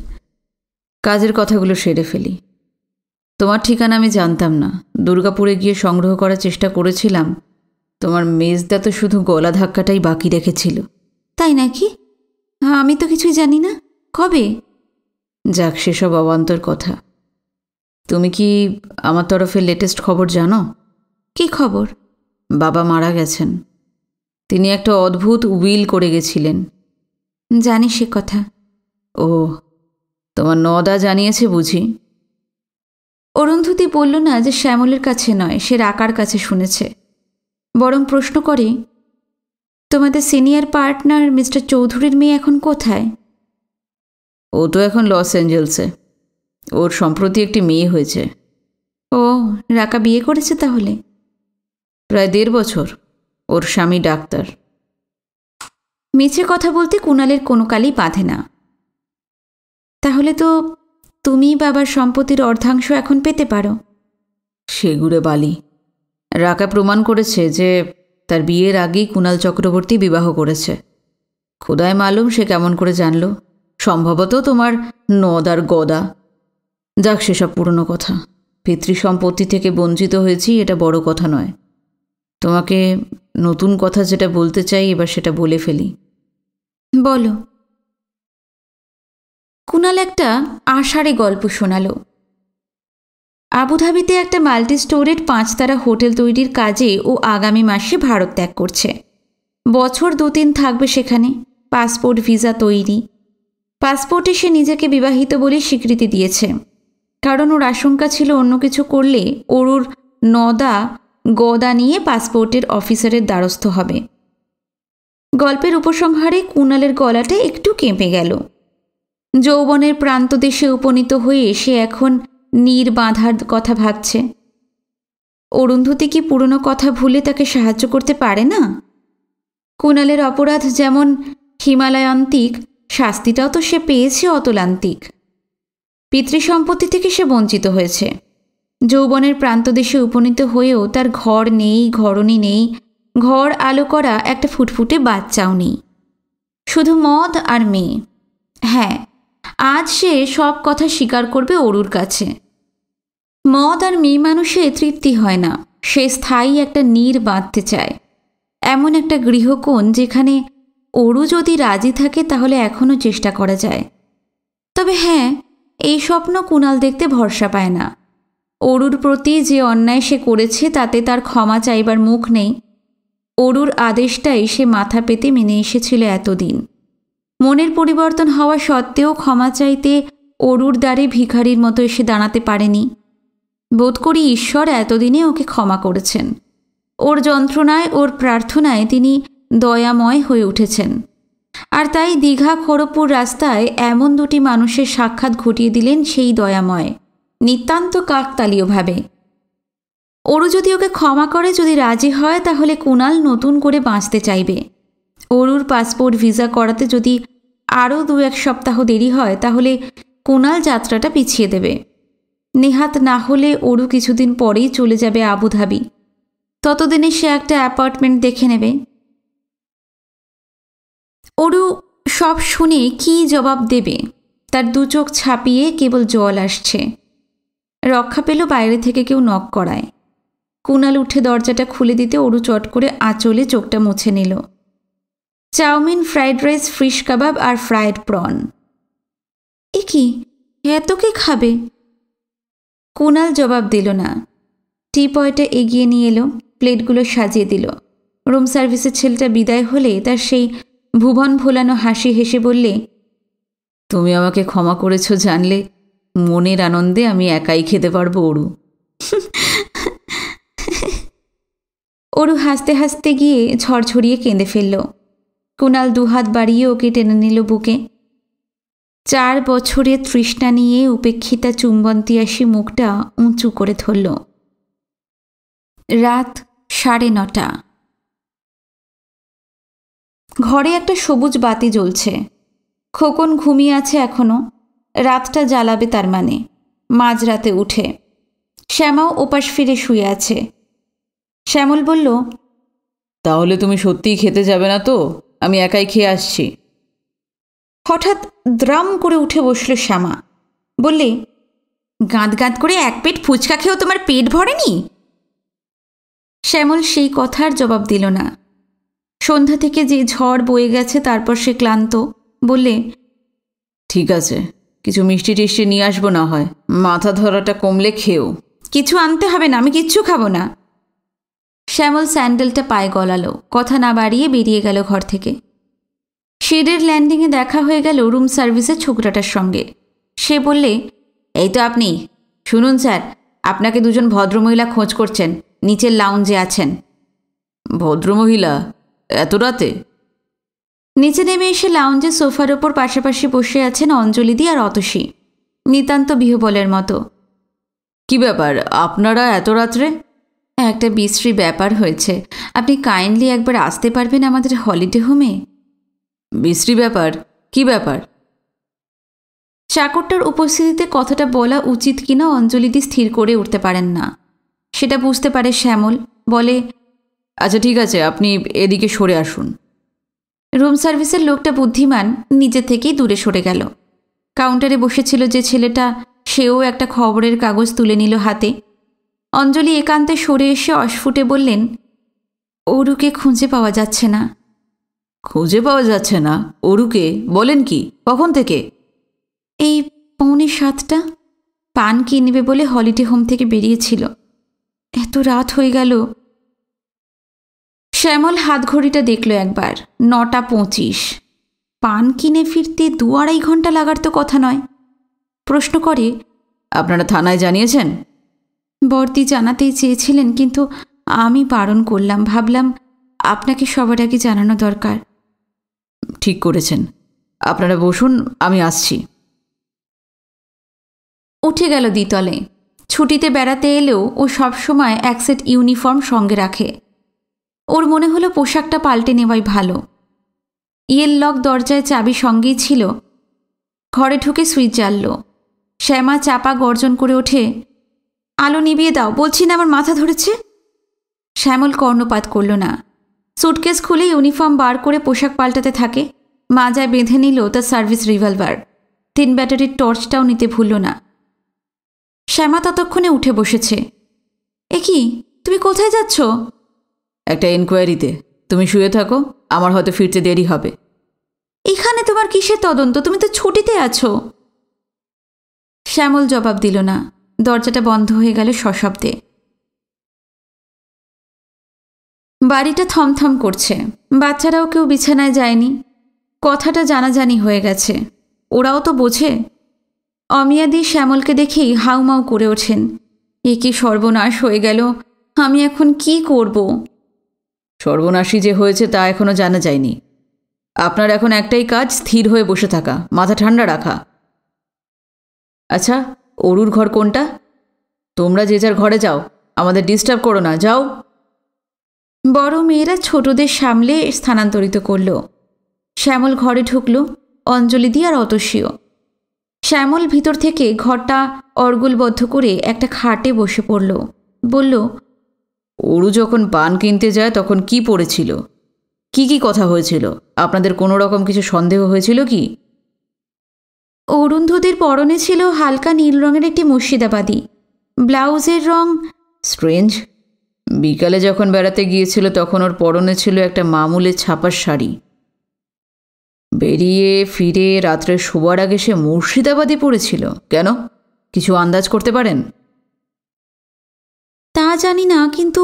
কাজের কথাগুলো সেরে ফেলি। তোমার ঠিকানা আমি জানতাম না। দুর্গাপুরে গিয়ে সংগ্রহ করার চেষ্টা করেছিলাম। তোমার মেজদা তো শুধু গলা ধাক্কাটাই বাকি রেখেছিল। তাই নাকি? আমি তো কিছুই জানি না। কবে? যাক, সেসব অবান্তর কথা। তুমি কি আমার তরফে লেটেস্ট খবর জানো? কি খবর? বাবা মারা গেছেন। তিনি একটা অদ্ভুত উইল করে গেছিলেন। জানি সে কথা। ও, তোমার নদা জানিয়েছে বুঝি? অরুন্ধতী বলল না যে শ্যামলের কাছে নয়, সে রাকার কাছে শুনেছে। বরং প্রশ্ন করে, তোমাদের সিনিয়র পার্টনার মিস্টার চৌধুরীর মেয়ে এখন কোথায়? ও তো এখন লস অ্যাঞ্জেলসে। ওর সম্প্রতি একটি মেয়ে হয়েছে। ও, রাকা বিয়ে করেছে তাহলে? প্রায় 1.5 বছর। ওর স্বামী ডাক্তার। মিছে কথা বলতে কুণালের কোনো কালই বাঁধে না। তাহলে তো তুমি বাবার সম্পত্তির অর্ধাংশ এখন পেতে পারো। সেগুড়ে বালি। রাকা প্রমাণ করেছে যে তার বিয়ের আগেই কুণাল চক্রবর্তী বিবাহ করেছে। খোদায় মালুম সে কেমন করে জানল। সম্ভবত তোমার নদ আর গদা। যাক, সেসব পুরনো কথা। পিতৃসম্পত্তি থেকে বঞ্চিত হয়েছি, এটা বড় কথা নয়। তোমাকে নতুন কথা যেটা বলতে চাই এবার সেটা বলে ফেলি। বলো। কুণাল একটা আষাঢ়ে গল্প শোনালো। আবুধাবিতে একটা মাল্টি স্টোরেড 5 তারা হোটেল তৈরির কাজে ও আগামী মাসে ভারত ত্যাগ করছে। বছর 2-3 থাকবে সেখানে। পাসপোর্ট ভিসা তৈরি। পাসপোর্টে সে নিজেকে বিবাহিত বলে স্বীকৃতি দিয়েছে, কারণ ওর আশঙ্কা ছিল অন্য কিছু করলে ওর নদা গদা নিয়ে পাসপোর্টের অফিসারের দ্বারস্থ হবে। গল্পের উপসংহারে কুণালের গলাটা একটু কেঁপে গেল। যৌবনের প্রান্তদেশে উপনীত হয়ে সে এখন নীর বাঁধার কথা ভাবছে। অরুন্ধতী কি পুরনো কথা ভুলে তাকে সাহায্য করতে পারে না? কুণালের অপরাধ যেমন হিমালয়ান্তিক, শাস্তিটাও তো সে পেয়েছে অতলান্তিক। পিতৃসম্পত্তি থেকে সে বঞ্চিত হয়েছে। যৌবনের প্রান্তদেশে উপনীত হয়েও তার ঘর নেই, ঘরণী নেই, ঘর আলো করা একটা ফুটফুটে বাচ্চাও নেই। শুধু মদ আর মেয়ে। হ্যাঁ, আজ সে সব কথা স্বীকার করবে অরুর কাছে। মদ আর মেয়ে মানুষে তৃপ্তি হয় না। সে স্থায়ী একটা নীর বাঁধতে চায়, এমন একটা গৃহকোণ যেখানে অরু যদি রাজি থাকে তাহলে এখনও চেষ্টা করা যায়। তবে হ্যাঁ, এই স্বপ্ন কুণাল দেখতে ভরসা পায় না। অরুর প্রতি যে অন্যায় সে করেছে তাতে তার ক্ষমা চাইবার মুখ নেই। অরুর আদেশটাই সে মাথা পেতে মেনে এসেছিল এতদিন। মনের পরিবর্তন হওয়া সত্ত্বেও ক্ষমা চাইতে অরুর দ্বারে ভিখারির মতো এসে দাঁড়াতে পারেনি। বোধ করি ঈশ্বর এতদিনে ওকে ক্ষমা করেছেন। ওর যন্ত্রণায়, ওর প্রার্থনায় তিনি দয়াময় হয়ে উঠেছেন। আর তাই দীঘা খড়গপুর রাস্তায় এমন 2টি মানুষের সাক্ষাৎ ঘটিয়ে দিলেন সেই দয়াময়, নিতান্ত কাকতালীয়ভাবে। অরু যদি ওকে ক্ষমা করে, যদি রাজি হয়, তাহলে কুণাল নতুন করে বাঁচতে চাইবে। অরুর পাসপোর্ট ভিসা করাতে যদি আরও 2-1 সপ্তাহ দেরি হয় তাহলে কুণাল যাত্রাটা পিছিয়ে দেবে। নেহাত না হলে অরু কিছুদিন পরেই চলে যাবে আবুধাবি। ততদিনে সে একটা অ্যাপার্টমেন্ট দেখে নেবে। অরু সব শুনে কী জবাব দেবে? তার 2 চোখ ছাপিয়ে কেবল জল আসছে। রক্ষা পেল বাইরে থেকে কেউ নক করায়। কুণাল উঠে দরজাটা খুলে দিতে অরু চট করে আঁচলে চোখটা মুছে নিল। চাউমিন, ফ্রাইড রাইস, ফিশ কাবাব আর ফ্রাইড প্রন। এ কি, এত কে খাবে? কুণাল জবাব দিল না। টি পয়টা এগিয়ে নিয়ে এলো, প্লেটগুলো সাজিয়ে দিল। রুম সার্ভিসের ছেলেটা বিদায় হলে তার সেই ভুবন ভোলানো হাসি হেসে বললে, তুমি আমাকে ক্ষমা করেছ জানলে মনের আনন্দে আমি একাই খেতে পারবো অরু। অরু হাসতে হাসতে গিয়ে ঝরঝরিয়ে কেঁদে ফেলল। কুণাল 2 হাত বাড়িয়ে ওকে টেনে নিল বুকে। 4 বছরের তৃষ্ণা নিয়ে উপেক্ষিতা চুম্বন্তিয়াসী মুখটা উঁচু করে ধরল। রাত 9:30। ঘরে একটা সবুজ বাতি জ্বলছে। খোকন ঘুমিয়ে আছে এখনো। রাতটা জ্বালাবে তার মানে, মাঝরাতে উঠে। শ্যামাও ওপাশ ফিরে শুয়ে আছে। শ্যামল বলল, তাহলে তুমি সত্যিই খেতে যাবে না তো? আমি একাই খেয়ে আসছি। হঠাৎ দ্রাম করে উঠে বসল শ্যামা। বললে, গাঁদ গাঁদ করে 1 পেট ফুচকা খেয়েও তোমার পেট ভরেনি? শ্যামল সেই কথার জবাব দিল না। সন্ধ্যা থেকে যে ঝড় বয়ে গেছে তারপর সে ক্লান্ত। বললে, ঠিক আছে, কিছু মিষ্টি টিষ্টি নিয়ে আসবো না হয়, মাথা ধরাটা কমলে খেও। কিছু আনতে হবে না, আমি কিচ্ছু খাবো না। শ্যামল স্যান্ডেলটা পায়ে গলালো। কথা না বাড়িয়ে বেরিয়ে গেল ঘর থেকে। শেডের ল্যান্ডিংয়ে দেখা হয়ে গেল রুম সার্ভিসের ছোকরাটার সঙ্গে। সে বললে, এই তো আপনি। শুনুন স্যার, আপনাকে 2 জন ভদ্রমহিলা খোঁজ করছেন, নিচের লাউঞ্জে আছেন। ভদ্রমহিলা? এত রাতে? নিচে নেমে এসে লাউঞ্জে সোফার ওপর পাশাপাশি বসে আছেন অঞ্জলিদি আর অতসী, নিতান্ত বিহবলের মতো। কি ব্যাপার, আপনারা এত রাত্রে? একটা বিশ্রী ব্যাপার হয়েছে। আপনি কাইন্ডলি একবার আসতে পারবেন আমাদের হলিডে হোমে? বিশ্রী ব্যাপার? কি ব্যাপার? চাকরটার উপস্থিতিতে কথাটা বলা উচিত কিনা অঞ্জলিদি স্থির করে উঠতে পারেন না। সেটা বুঝতে পারে শ্যামল, বলে, আচ্ছা ঠিক আছে, আপনি এদিকে সরে আসুন। রুম সার্ভিসের লোকটা বুদ্ধিমান, নিজে থেকেই দূরে সরে গেল। কাউন্টারে বসেছিল যে ছেলেটা, সেও একটা খবরের কাগজ তুলে নিল হাতে। অঞ্জলি একান্তে সরে এসে অস্ফুটে বললেন, অরুকে খুঁজে পাওয়া যাচ্ছে না। খুঁজে পাওয়া যাচ্ছে না? অরুকে? বলেন কি? কখন থেকে? এই 6:45। পান কিনবে বলে হলিডে হোম থেকে বেরিয়েছিল। এত রাত হয়ে গেল। শ্যামল হাত ঘড়িটা দেখল একবার, 9:25। পান কিনে ফিরতে 2-2.5 ঘন্টা লাগার তো কথা নয়। প্রশ্ন করে, আপনারা থানায় জানিয়েছেন? বর্দি জানাতেই চেয়েছিলেন, কিন্তু আমি বারণ করলাম। ভাবলাম আপনাকে সবার আগে জানানো দরকার। ঠিক করেছেন, আপনারা বসুন, আমি আসছি। উঠে গেল দ্বিতলে। ছুটিতে বেড়াতে এলেও ও সবসময় এক সেট ইউনিফর্ম সঙ্গে রাখে। ওর মনে হলো পোশাকটা পাল্টে নেওয়াই ভালো। ইয়েল লক দরজায় চাবি সঙ্গেই ছিল। ঘরে ঢুকে সুইচ জ্বালল। শ্যামা চাপা গর্জন করে ওঠে, আলো নিভিয়ে দাও, বলছি না আমার মাথা ধরেছে। শ্যামল কর্ণপাত করল না। সুটকেস খুলে ইউনিফর্ম বার করে পোশাক পাল্টাতে থাকে। মাজায় বেঁধে নিল তার সার্ভিস রিভলভার। 3 ব্যাটারির টর্চটাও নিতে ভুলল না। শ্যামা ততক্ষণে উঠে বসেছে। এ কি, তুমি কোথায় যাচ্ছ? একটা এনকোয়ারিতে। তুমি শুয়ে থাকো, আমার হয়তো ফিরতে দেরি হবে। এখানে তোমার কিসের তদন্ত? তুমি তো ছুটিতে আছো। শ্যামল জবাব দিল না। দরজাটা বন্ধ হয়ে গেল সশব্দে। বাড়িটা থমথম করছে। বাচ্চারাও কেউ বিছানায় যায়নি। কথাটা জানাজানি হয়ে গেছে। ওরাও তো বোঝে। অমিয়াদি শ্যামলকে দেখেই হাউমাউ করে ওঠেন, এ কি সর্বনাশ হয়ে গেল, আমি এখন কি করব? সর্বনাশী যে হয়েছে তা এখনো জানা যায়নি। আপনার এখন একটাই কাজ, স্থির হয়ে বসে থাকা, মাথা ঠান্ডা রাখা। আচ্ছা, অরুর ঘর কোনটা? তোমরা যে যার ঘরে যাও, আমাদের ডিস্টার্ব করো না, যাও। বড় মেয়েরা ছোটদের সামলে স্থানান্তরিত করল। শ্যামল ঘরে ঢুকল, অঞ্জলিদি আর অতসীও। শ্যামল ভিতর থেকে ঘরটা অর্গলবদ্ধ করে একটা খাটে বসে পড়ল। বলল, অরু যখন পান কিনতে যায় তখন কি পড়েছিল? কি কি কথা হয়েছিল? আপনাদের কোনো রকম কিছু সন্দেহ হয়েছিল কি? অরুন্ধতির পরনে ছিল হালকা নীল রঙের একটি মুর্শিদাবাদী। ব্লাউজের রং স্ট্রেঞ্জ। বিকালে যখন বেড়াতে গিয়েছিল তখন ওর পরনে ছিল একটা মামুলের ছাপার শাড়ি। বেরিয়ে ফিরে রাত্রে শোবার আগে সে মুর্শিদাবাদী পড়েছিল। কেন? কিছু আন্দাজ করতে পারেন? তা জানি না, কিন্তু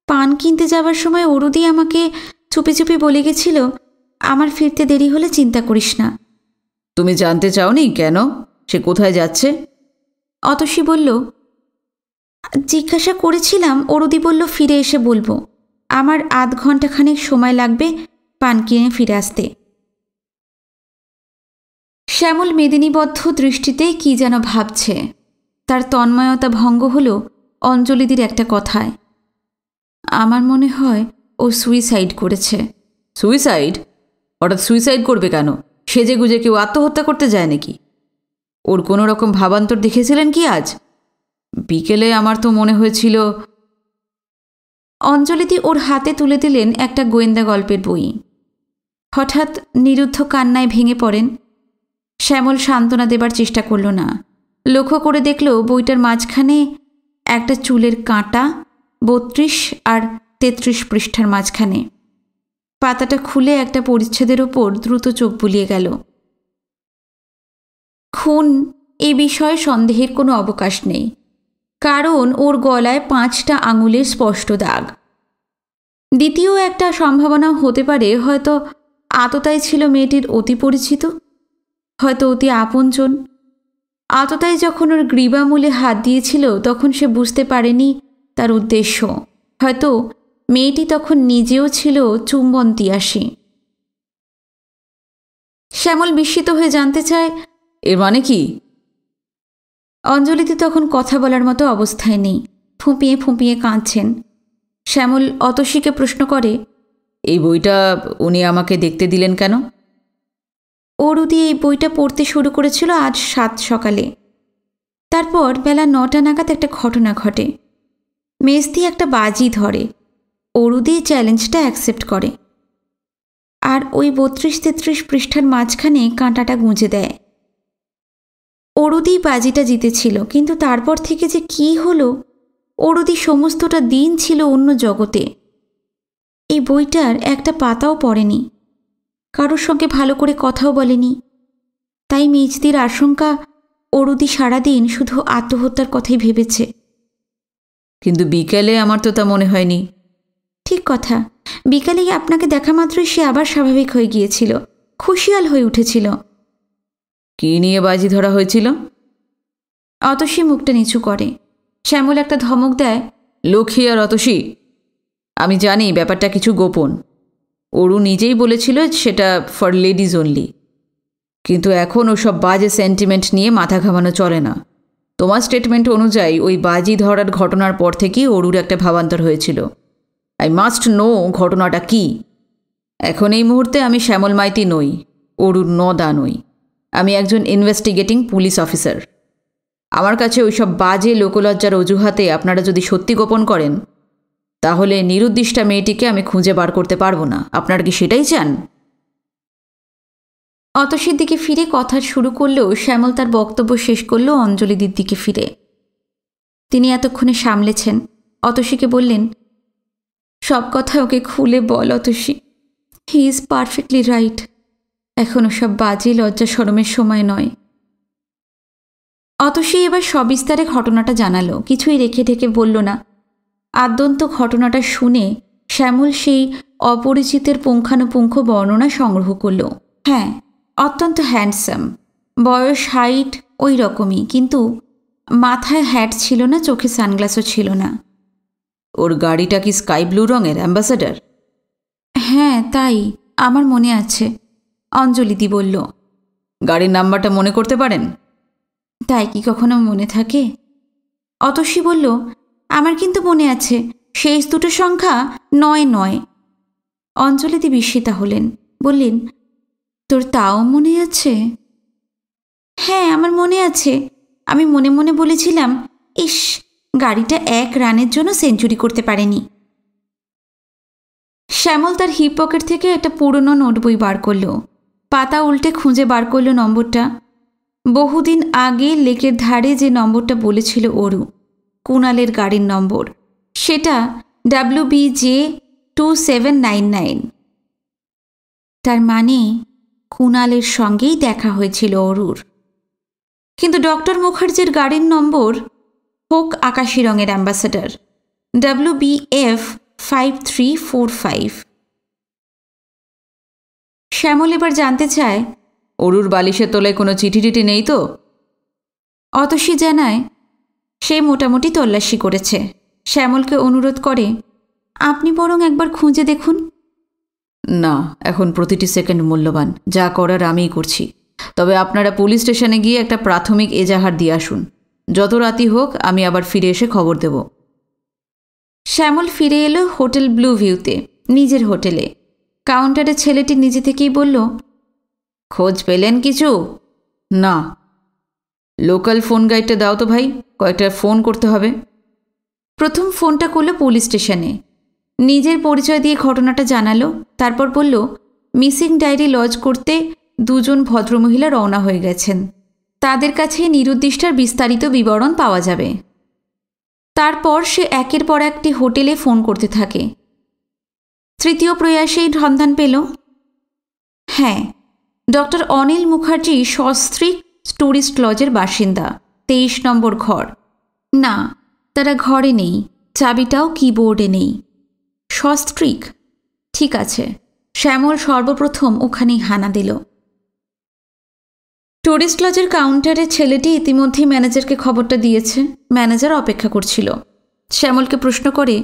পান কিনতে যাবার সময় অরুদি আমাকে চুপি চুপি বলে গেছিল, আমার ফিরতে দেরি হলে চিন্তা করিস না। তুমি জানতে চাওনি কেন সে কোথায় যাচ্ছে? অতসী বলল, জিজ্ঞাসা করেছিলাম, অরুদি বলল ফিরে এসে বলবো। আমার 0.5 ঘন্টাখানেক সময় লাগবে পান কিনে ফিরে আসতে। শ্যামল মেদিনীবদ্ধ দৃষ্টিতে কি যেন ভাবছে। তার তন্ময়তা ভঙ্গ হল অঞ্জলিদির একটা কথায়। আমার মনে হয় ও সুইসাইড করেছে। সুইসাইড? হঠাৎ সুইসাইড করবে কেন? সেজে গুজে কেউ আত্মহত্যা করতে যায় নাকি? ওর কোনো রকম ভাবান্তর দেখেছিলেন কি আজ বিকেলে? আমার তো মনে হয়েছিল। অঞ্জলিদি ওর হাতে তুলে দিলেন একটা গোয়েন্দা গল্পের বই। হঠাৎ নিরুদ্ধ কান্নায় ভেঙে পড়েন। শ্যামল সান্ত্বনা দেবার চেষ্টা করল না। লক্ষ্য করে দেখল বইটার মাঝখানে একটা চুলের কাঁটা, 32 আর 33 পৃষ্ঠার মাঝখানে। পাতাটা খুলে একটা পরিচ্ছেদের ওপর দ্রুত চোখ বুলিয়ে গেল। খুন এ বিষয়ে সন্দেহের কোনো অবকাশ নেই, কারণ ওর গলায় 5টা আঙুলের স্পষ্ট দাগ। দ্বিতীয় একটা সম্ভাবনা হতে পারে, হয়তো আততায়ী ছিল মেয়েটির অতি পরিচিত, হয়তো অতি আপনজন। আততায়ী যখন ওর গ্রীবামূলে হাত দিয়েছিল তখন সে বুঝতে পারেনি তার উদ্দেশ্য। হয়তো মেয়েটি তখন নিজেও ছিল চুম্বন তিয়াসী। শ্যামল বিস্মিত হয়ে জানতে চায়, এর মানে কি? অঞ্জলিদি তখন কথা বলার মতো অবস্থায় নেই, ফুঁপিয়ে ফুঁপিয়ে কাঁদছেন। শ্যামল অতসীকে প্রশ্ন করে, এই বইটা উনি আমাকে দেখতে দিলেন কেন? অরুদি এই বইটা পড়তে শুরু করেছিল আজ 7 সকালে। তারপর বেলা 9টা নাগাদ একটা ঘটনা ঘটে। মেজদি একটা বাজি ধরে, অরুদি চ্যালেঞ্জটা অ্যাকসেপ্ট করে, আর ওই 32-33 পৃষ্ঠার মাঝখানে কাঁটাটা গুঁজে দেয়। অরুদি বাজিটা জিতেছিল, কিন্তু তারপর থেকে যে কি হলো, অরুদি সমস্তটা দিন ছিল অন্য জগতে। এই বইটার একটা পাতাও পড়েনি, কারোর সঙ্গে ভালো করে কথাও বলেনি। তাই মেজদির আশঙ্কা অরুদি সারাদিন শুধু আত্মহত্যার কথাই ভেবেছে। কিন্তু বিকেলে আমার তো তা মনে হয়নি। ঠিক কথা, বিকালেই আপনাকে দেখা মাত্রই সে আবার স্বাভাবিক হয়ে গিয়েছিল, খুশিয়াল হয়ে উঠেছিল। কি নিয়ে বাজি ধরা হয়েছিল? অতসী মুখটা নিচু করে। শ্যামল একটা ধমক দেয়, লক্ষ্মী আর অতসী, আমি জানি ব্যাপারটা কিছু গোপন। অরু নিজেই বলেছিল সেটা ফর লেডিজ অনলি, কিন্তু এখন ওসব বাজে সেন্টিমেন্ট নিয়ে মাথা ঘামানো চলে না। তোমার স্টেটমেন্ট অনুযায়ী ওই বাজি ধরার ঘটনার পর থেকেই অরুর একটা ভাবান্তর হয়েছিল। আই মাস্ট নো ঘটনাটা কি। এখন এই মুহূর্তে আমি শ্যামল মাইতি নই, অরুর নদা নই। আমি একজন ইনভেস্টিগেটিং পুলিশ অফিসার। আমার কাছে ওইসব বাজে লোকলজ্জার অজুহাতে আপনারা যদি সত্যি গোপন করেন, তাহলে নিরুদ্দিষ্টা মেয়েটিকে আমি খুঁজে বার করতে পারবো না। আপনারা কি সেটাই চান? অতসীর দিকে ফিরে কথা শুরু করলেও শ্যামল তার বক্তব্য শেষ করল অঞ্জলিদির দিকে ফিরে। তিনি এতক্ষণে সামলেছেন। অতসীকে বললেন, সব কথা ওকে খুলে বল Atasi, he is perfectly right. এখনও সব বাজে লজ্জা শরমের সময় নয়। অতসী এবার সবিস্তারে ঘটনাটা জানালো, কিছুই রেখে ঢেকে বলল না। আদ্যন্ত ঘটনাটা শুনে শ্যামল সেই অপরিচিতের পুঙ্খানুপুঙ্খ বর্ণনা সংগ্রহ করল। হ্যাঁ, অত্যন্ত হ্যান্ডসাম, বয়স হাইট ওই রকমই, কিন্তু মাথায় হ্যাট ছিল না, চোখে সানগ্লাসও ছিল না। ওর গাড়িটা কি স্কাই ব্লু রঙের অ্যাম্বাসেডার? হ্যাঁ তাই, আমার মনে আছে, অঞ্জলিদি বলল। গাড়ির নাম্বারটা মনে করতে পারেন? তাই কি কখনো মনে থাকে? অতসী বলল, আমার কিন্তু মনে আছে, শেষ দুটো সংখ্যা 9-9। অঞ্জলিদি বিস্মিতা হলেন, বললেন, তোর তাও মনে আছে? হ্যাঁ, আমার মনে আছে। আমি মনে মনে বলেছিলাম, ইস, গাড়িটা 1 রানের জন্য সেঞ্চুরি করতে পারেনি। শ্যামল তার হিপ পকেট থেকে একটা পুরনো নোটবই বার করল, পাতা উল্টে খুঁজে বার করল নম্বরটা। বহুদিন আগে লেকের ধারে যে নম্বরটা বলেছিল অরু, কুণালের গাড়ির নম্বর, সেটা WBJ2799। তার মানে কুণালের সঙ্গেই দেখা হয়েছিল অরুর। কিন্তু ডক্টর মুখার্জির গাড়ির নম্বর হোক আকাশি রঙের অ্যাম্বাসেডার, WBF5345। শ্যামল এবার জানতে চায়, অরুর বালিশের তলায় কোনো চিঠি টিঠি নেই তো? অতসী জানায়, সে মোটামুটি তল্লাশি করেছে। শ্যামলকে অনুরোধ করে, আপনি বরং একবার খুঁজে দেখুন। না, এখন প্রতিটি সেকেন্ড মূল্যবান, যা করার আমিই করছি। তবে আপনারা পুলিশ স্টেশনে গিয়ে একটা প্রাথমিক এজাহার দিয়ে আসুন। যত রাতই হোক আমি আবার ফিরে এসে খবর দেব। শ্যামল ফিরে এলো হোটেল ব্লু ভিউতে, নিজের হোটেলে। কাউন্টারে ছেলেটি নিজে থেকেই বলল, খোঁজ পেলেন কিছু? না। লোকাল ফোন গাইডটা দাও তো ভাই, কয়েকটা ফোন করতে হবে। প্রথম ফোনটা করলো পুলিশ স্টেশনে, নিজের পরিচয় দিয়ে ঘটনাটা জানালো। তারপর বলল, মিসিং ডায়েরি লজ করতে 2 জন ভদ্রমহিলা রওনা হয়ে গেছেন, তাদের কাছে নিরুদ্দিষ্টার বিস্তারিত বিবরণ পাওয়া যাবে। তারপর সে একের পর একটি হোটেলে ফোন করতে থাকে। তৃতীয় প্রয়াসেই সন্ধান পেল। হ্যাঁ, ডক্টর অনিল মুখার্জি সস্ত্রীক ট্যুরিস্ট লজের বাসিন্দা, 23 নম্বর ঘর। না, তারা ঘরে নেই, চাবিটাও কিবোর্ডে নেই। সস্ত্রীক, ঠিক আছে। শ্যামল সর্বপ্রথম ওখানেই হানা দিল। টুরিস্ট লজের কাউন্টারে ছেলেটি ইতিমধ্যেই ম্যানেজারকে খবরটা দিয়েছে। ম্যানেজার অপেক্ষা করছিল। শ্যামলকে প্রশ্ন করে,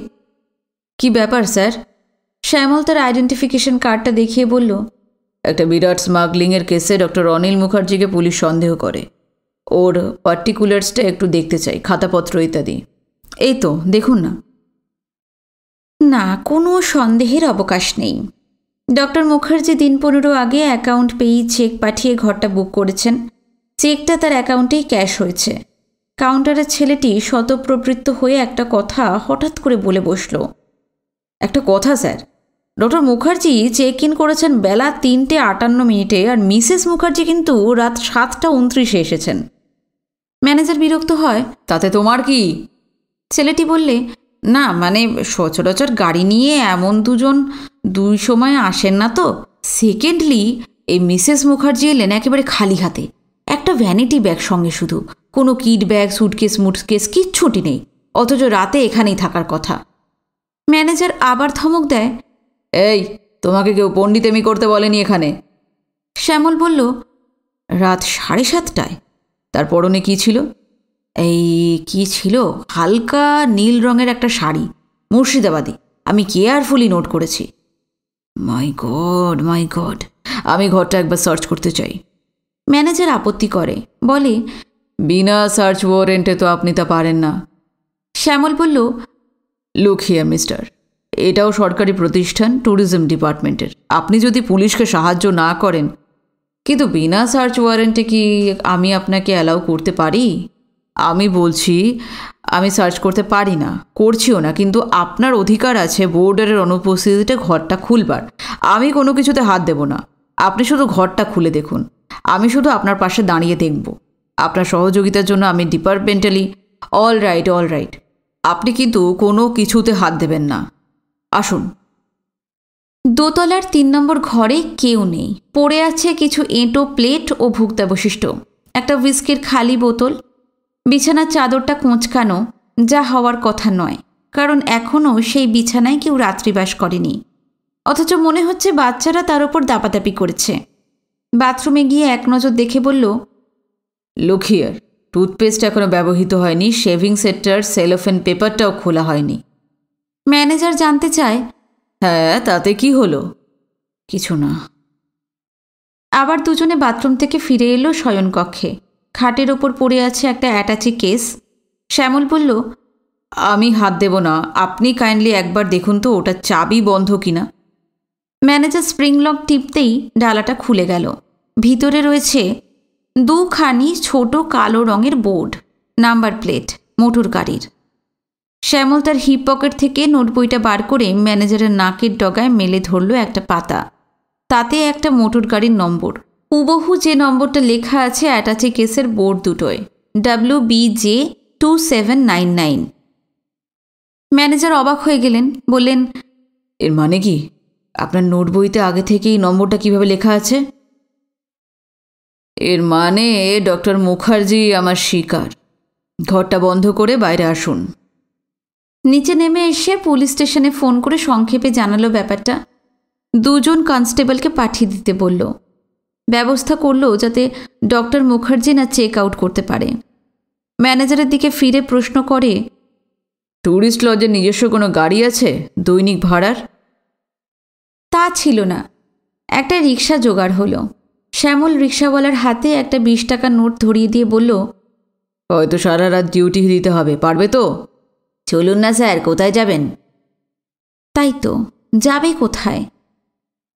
কি ব্যাপার স্যার? শ্যামল তার আইডেন্টিফিকেশন কার্ডটা দেখিয়ে বলল, একটা বিরাট স্মাগলিংয়ের কেসে ডক্টর অনিল মুখার্জিকে পুলিশ সন্দেহ করে। ওর পার্টিকুলার্সটা একটু দেখতে চাই, খাতাপত্র ইত্যাদি। এই তো দেখুন না। না, কোনো সন্দেহের অবকাশ নেই। ডক্টর মুখার্জি দিন 15 আগে অ্যাকাউন্ট পেয়েই চেক পাঠিয়ে ঘরটা বুক করেছেন। চেকটা তার অ্যাকাউন্টেই ক্যাশ হয়েছে। কাউন্টারের ছেলেটি শতপ্রবৃত্ত হয়ে একটা কথা হঠাৎ করে বলে বসল। একটা কথা sir, doctor Mukherjee check in করেছেন বেলা 3:58 আর মিসেস মুখার্জি কিন্তু রাত 7:29 এসেছেন। ম্যানেজার বিরক্ত হয়। তাতে তোমার কি? ছেলেটি বললে, না মানে সচরাচর গাড়ি নিয়ে এমন দুজন দুই সময় আসেন না তো। সেকেন্ডলি এই মিসেস মুখার্জি এলেন একেবারে খালি হাতে, একটা ভ্যানিটি ব্যাগ সঙ্গে, শুধু কোনো কিট ব্যাগ, সুটকেস মুটকেস কিচ্ছুটি নেই, অথচ রাতে এখানেই থাকার কথা। ম্যানেজার আবার ধমক দেয়, এই তোমাকে কেউ পণ্ডিতেমি করতে বলেনি এখানে। শ্যামল বলল, রাত 7:30টায়? তার পরনে কী ছিল? এই কি ছিল, হালকা নীল রঙের একটা শাড়ি, মুর্শিদাবাদী। আমি কেয়ারফুলি নোট করেছি। মাই গড মাই গড, আমি ঘরটা একবার সার্চ করতে চাই। ম্যানেজার আপত্তি করে, বলে, বিনা সার্চ ওয়ারেন্টে তো আপনি তা পারেন না। শ্যামল বলল, লুক হিয়ার মিস্টার, এটাও সরকারি প্রতিষ্ঠান, ট্যুরিজম ডিপার্টমেন্টের। আপনি যদি পুলিশকে সাহায্য না করেন, কিন্তু বিনা সার্চ ওয়ারেন্টে কি আমি আপনাকে অ্যালাউ করতে পারি? আমি বলছি আমি সার্চ করতে পারি না, করছিও না, কিন্তু আপনার অধিকার আছে বোর্ডারের অনুপস্থিতিতে ঘরটা খুলবার। আমি কোনো কিছুতে হাত দেব না, আপনি শুধু ঘরটা খুলে দেখুন। আমি শুধু আপনার পাশে দাঁড়িয়ে দেখব। আপনার সহযোগিতার জন্য আমি ডিপার্টমেন্টালি অল রাইট। আপনি কিন্তু কোনো কিছুতে হাত দেবেন না। আসুন। দোতলার 3 নম্বর ঘরে কেউ নেই। পড়ে আছে কিছু এঁটো প্লেট ও ভুক্তাবশিষ্ট, একটা হুইস্কির খালি বোতল। বিছানার চাদরটা কোঁচকানো, যা হওয়ার কথা নয়, কারণ এখনও সেই বিছানায় কেউ রাত্রিবাস করেনি। অথচ মনে হচ্ছে বাচ্চারা তার উপর দাপাদাপি করেছে। বাথরুমে গিয়ে এক নজর দেখে বলল, লুক হিয়ার, টুথপেস্ট এখনো ব্যবহৃত হয়নি, শেভিং সেটটার সেলোফেন পেপারটাও খোলা হয়নি। ম্যানেজার জানতে চায়, হ্যাঁ তাতে কি হলো? কিছু না। আবার দুজনে বাথরুম থেকে ফিরে এলো শয়নকক্ষে। খাটের ওপর পড়ে আছে একটা অ্যাটাচি কেস। শ্যামল বলল, আমি হাত দেব না, আপনি কাইন্ডলি একবার দেখুন তো ওটা চাবি বন্ধ কিনা। ম্যানেজার স্প্রিং লক টিপতেই ডালাটা খুলে গেল। ভিতরে রয়েছে 2খানি ছোট কালো রঙের বোর্ড, নাম্বার প্লেট মোটর গাড়ির। শ্যামল তার হিপ পকেট থেকে নোটবইটা বার করে ম্যানেজারের নাকের ডগায় মেলে ধরল একটা পাতা। তাতে একটা মোটর গাড়ির নম্বর, হুবহু যে নম্বরটা লেখা আছে অ্যাটাচি কেসের বোর্ড দুটোয়, WBJ 2799। ম্যানেজার অবাক হয়ে গেলেন, বললেন, এর মানে কি? আপনার নোট বইতে আগে থেকেই নম্বরটা কিভাবে লেখা আছে? এর মানে ডক্টর মুখার্জি আমার শিকার। ঘরটা বন্ধ করে বাইরে আসুন। নিচে নেমে এসে পুলিশ স্টেশনে ফোন করে সংক্ষেপে জানালো ব্যাপারটা। 2 জন কনস্টেবলকে পাঠিয়ে দিতে বলল। ব্যবস্থা করল যাতে ডক্টর মুখার্জি না চেক আউট করতে পারে। ম্যানেজারের দিকে ফিরে প্রশ্ন করে, ট্যুরিস্ট লজের নিজস্ব কোনো গাড়ি আছে দৈনিক ভাড়ার? তা ছিল না। একটা রিক্সা জোগাড় হলো। শ্যামল রিক্সাওয়ালার হাতে একটা 20 টাকার নোট ধরিয়ে দিয়ে বলল, হয়তো সারা রাত ডিউটি দিতে হবে, পারবে তো? চলুন না স্যার, কোথায় যাবেন? তাই তো, যাবে কোথায়?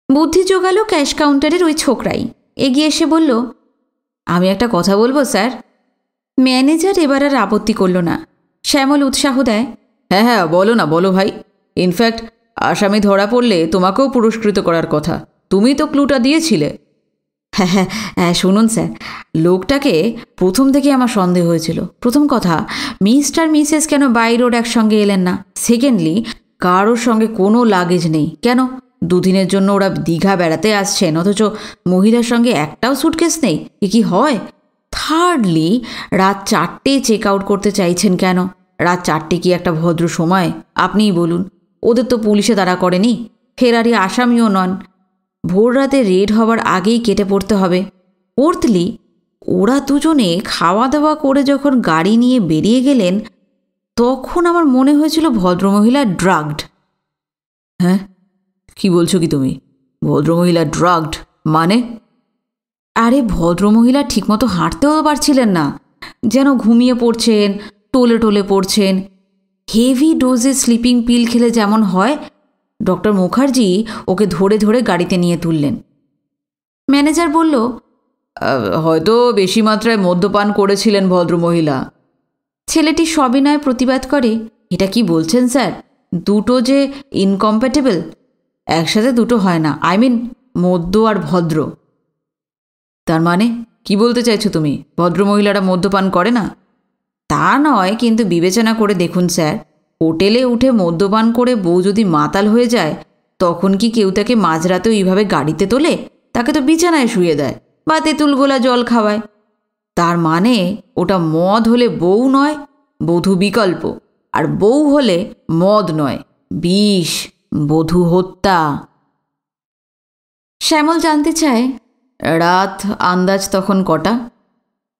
বুদ্ধি জোগালো ক্যাশ কাউন্টারের ওই ছোকরাই। এগিয়ে এসে বলল, আমি একটা কথা বলবো স্যার। ম্যানেজার এবার আর আপত্তি করল না। শ্যামল উৎসাহ দেয়, হ্যাঁ বলো না, বলো ভাই। ইনফ্যাক্ট আসামি ধরা পড়লে তোমাকেও পুরস্কৃত করার কথা, তুমি তো ক্লুটা দিয়েছিলে। হ্যাঁ শুনুন স্যার, লোকটাকে প্রথম থেকে আমার সন্দেহ হয়েছিল। প্রথম কথা, মিস্টার মিসেস কেন বাই রোড একসঙ্গে এলেন না? সেকেন্ডলি, কারোর সঙ্গে কোনো লাগেজ নেই কেন? 2 দিনের জন্য ওরা দীঘা বেড়াতে আসছেন, অথচ মহিলার সঙ্গে একটাও সুটকেস নেই, এ কি হয়? থার্ডলি, রাত 4টে চেক আউট করতে চাইছেন কেন? রাত 4টে কি একটা ভদ্র সময়? আপনিই বলুন। ওদের তো পুলিশে তাড়া করেনি, ফেরারি আসামিও নন। ভোর রাতে রেড হওয়ার আগেই কেটে পড়তে হবে। ফোর্থলি, ওরা দুজনে খাওয়া দাওয়া করে যখন গাড়ি নিয়ে বেরিয়ে গেলেন, তখন আমার মনে হয়েছিল ভদ্রমহিলা ড্রাগড। হ্যাঁ, কি বলছো কি তুমি? ভদ্রমহিলা ড্রাগড মানে? আরে ভদ্রমহিলা ঠিকমতো হাঁটতেও পারছিলেন না, যেন ঘুমিয়ে পড়ছেন, টোলে টোলে পড়ছেন। হেভি ডোজে স্লিপিং পিল খেলে যেমন হয়, ডক্টর মুখার্জি ওকে ধরে ধরে গাড়িতে নিয়ে তুললেন। ম্যানেজার বলল, হয়তো বেশি মাত্রায় মদ্যপান করেছিলেন ভদ্রমহিলা। ছেলেটি সবিনয় প্রতিবাদ করে, এটা কি বলছেন স্যার? দুটো যে ইনকম্প্যাটেবল, একসাথে দুটো হয় না। আই মিন মদ্য আর ভদ্র। তার মানে কি বলতে চাইছো তুমি? ভদ্রমহিলারা মদ্যপান করে না? তা নয়, কিন্তু বিবেচনা করে দেখুন স্যার, হোটেলে উঠে মদ্যপান করে বউ যদি মাতাল হয়ে যায়, তখন কি কেউ তাকে মাঝরাতেও এইভাবে গাড়িতে তোলে? তাকে তো বিছানায় শুয়ে দেয় বা তেঁতুল গোলা জল খাওয়ায়। তার মানে ওটা মদ হলে বউ নয়, বধূ বিকল্প, আর বউ হলে মদ নয়, বিষ, বধূ হত্যা। শ্যামল জানতে চায়, রাত আন্দাজ তখন কটা?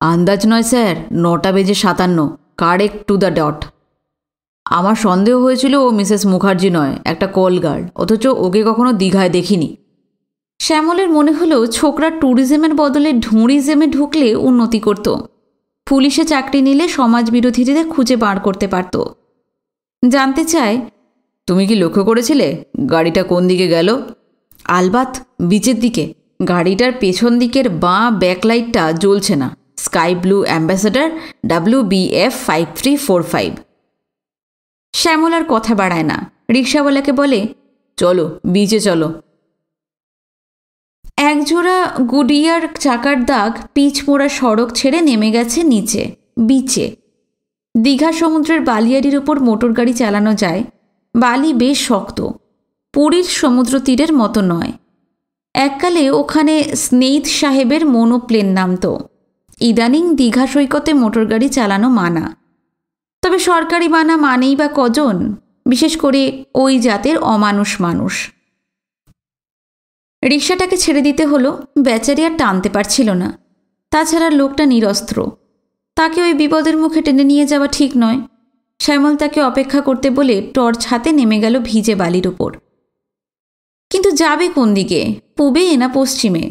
আন্দাজ নয় sir, 9:57, correct to the dot. আমার সন্দেহ হয়েছিল ও মিসেস মুখার্জি নয়, একটা কল গার্ল, অথচ ওকে কখনো দীঘায় দেখিনি। শ্যামলের মনে হলো ছোকরা ট্যুরিজমের বদলে ঢুঁড়িজমে ঢুকলে উন্নতি করত। পুলিশে চাকরি নিলে সমাজ বিরোধীদের খুঁজে বার করতে পারত। জানতে চায়, তুমি কি লক্ষ্য করেছিলে গাড়িটা কোন দিকে গেল? আলবাত বিচের দিকে। গাড়িটার পেছন দিকের বাঁ ব্যাকলাইটটা জ্বলছে না। Sky blue ambassador WBF 5345। শ্যামল আর কথা বাড়ায় না, রিক্সাওয়ালাকে বলে, চলো বিচে চলো। একজোড়া গুডিয়ার চাকার দাগ পিচ মোড়া সড়ক ছেড়ে নেমে গেছে নিচে, বিচে। দীঘা সমুদ্রের বালিয়াড়ির ওপর মোটর গাড়ি চালানো যায়। বালি বেশ শক্ত, পুরীর সমুদ্র তীরের মতো নয়। এককালে ওখানে স্নেইথ সাহেবের মনোপ্লেন নামত। ইদানিং দীঘা সৈকতে মোটর গাড়ি চালানো মানা। তবে সরকারি মানা মানেই বা কজন, বিশেষ করে ওই জাতের অমানুষ মানুষ। রিকশাটাকে ছেড়ে দিতে হলো, বেচারি আর টানতে পারছিল না। তাছাড়া লোকটা নিরস্ত্র, তাকে ওই বিপদের মুখে টেনে নিয়ে যাওয়া ঠিক নয়। শ্যামল তাকে অপেক্ষা করতে বলে টর্চ হাতে নেমে গেল ভিজে বালির ওপর। কিন্তু যাবে কোন দিকে, পূবে না পশ্চিমে?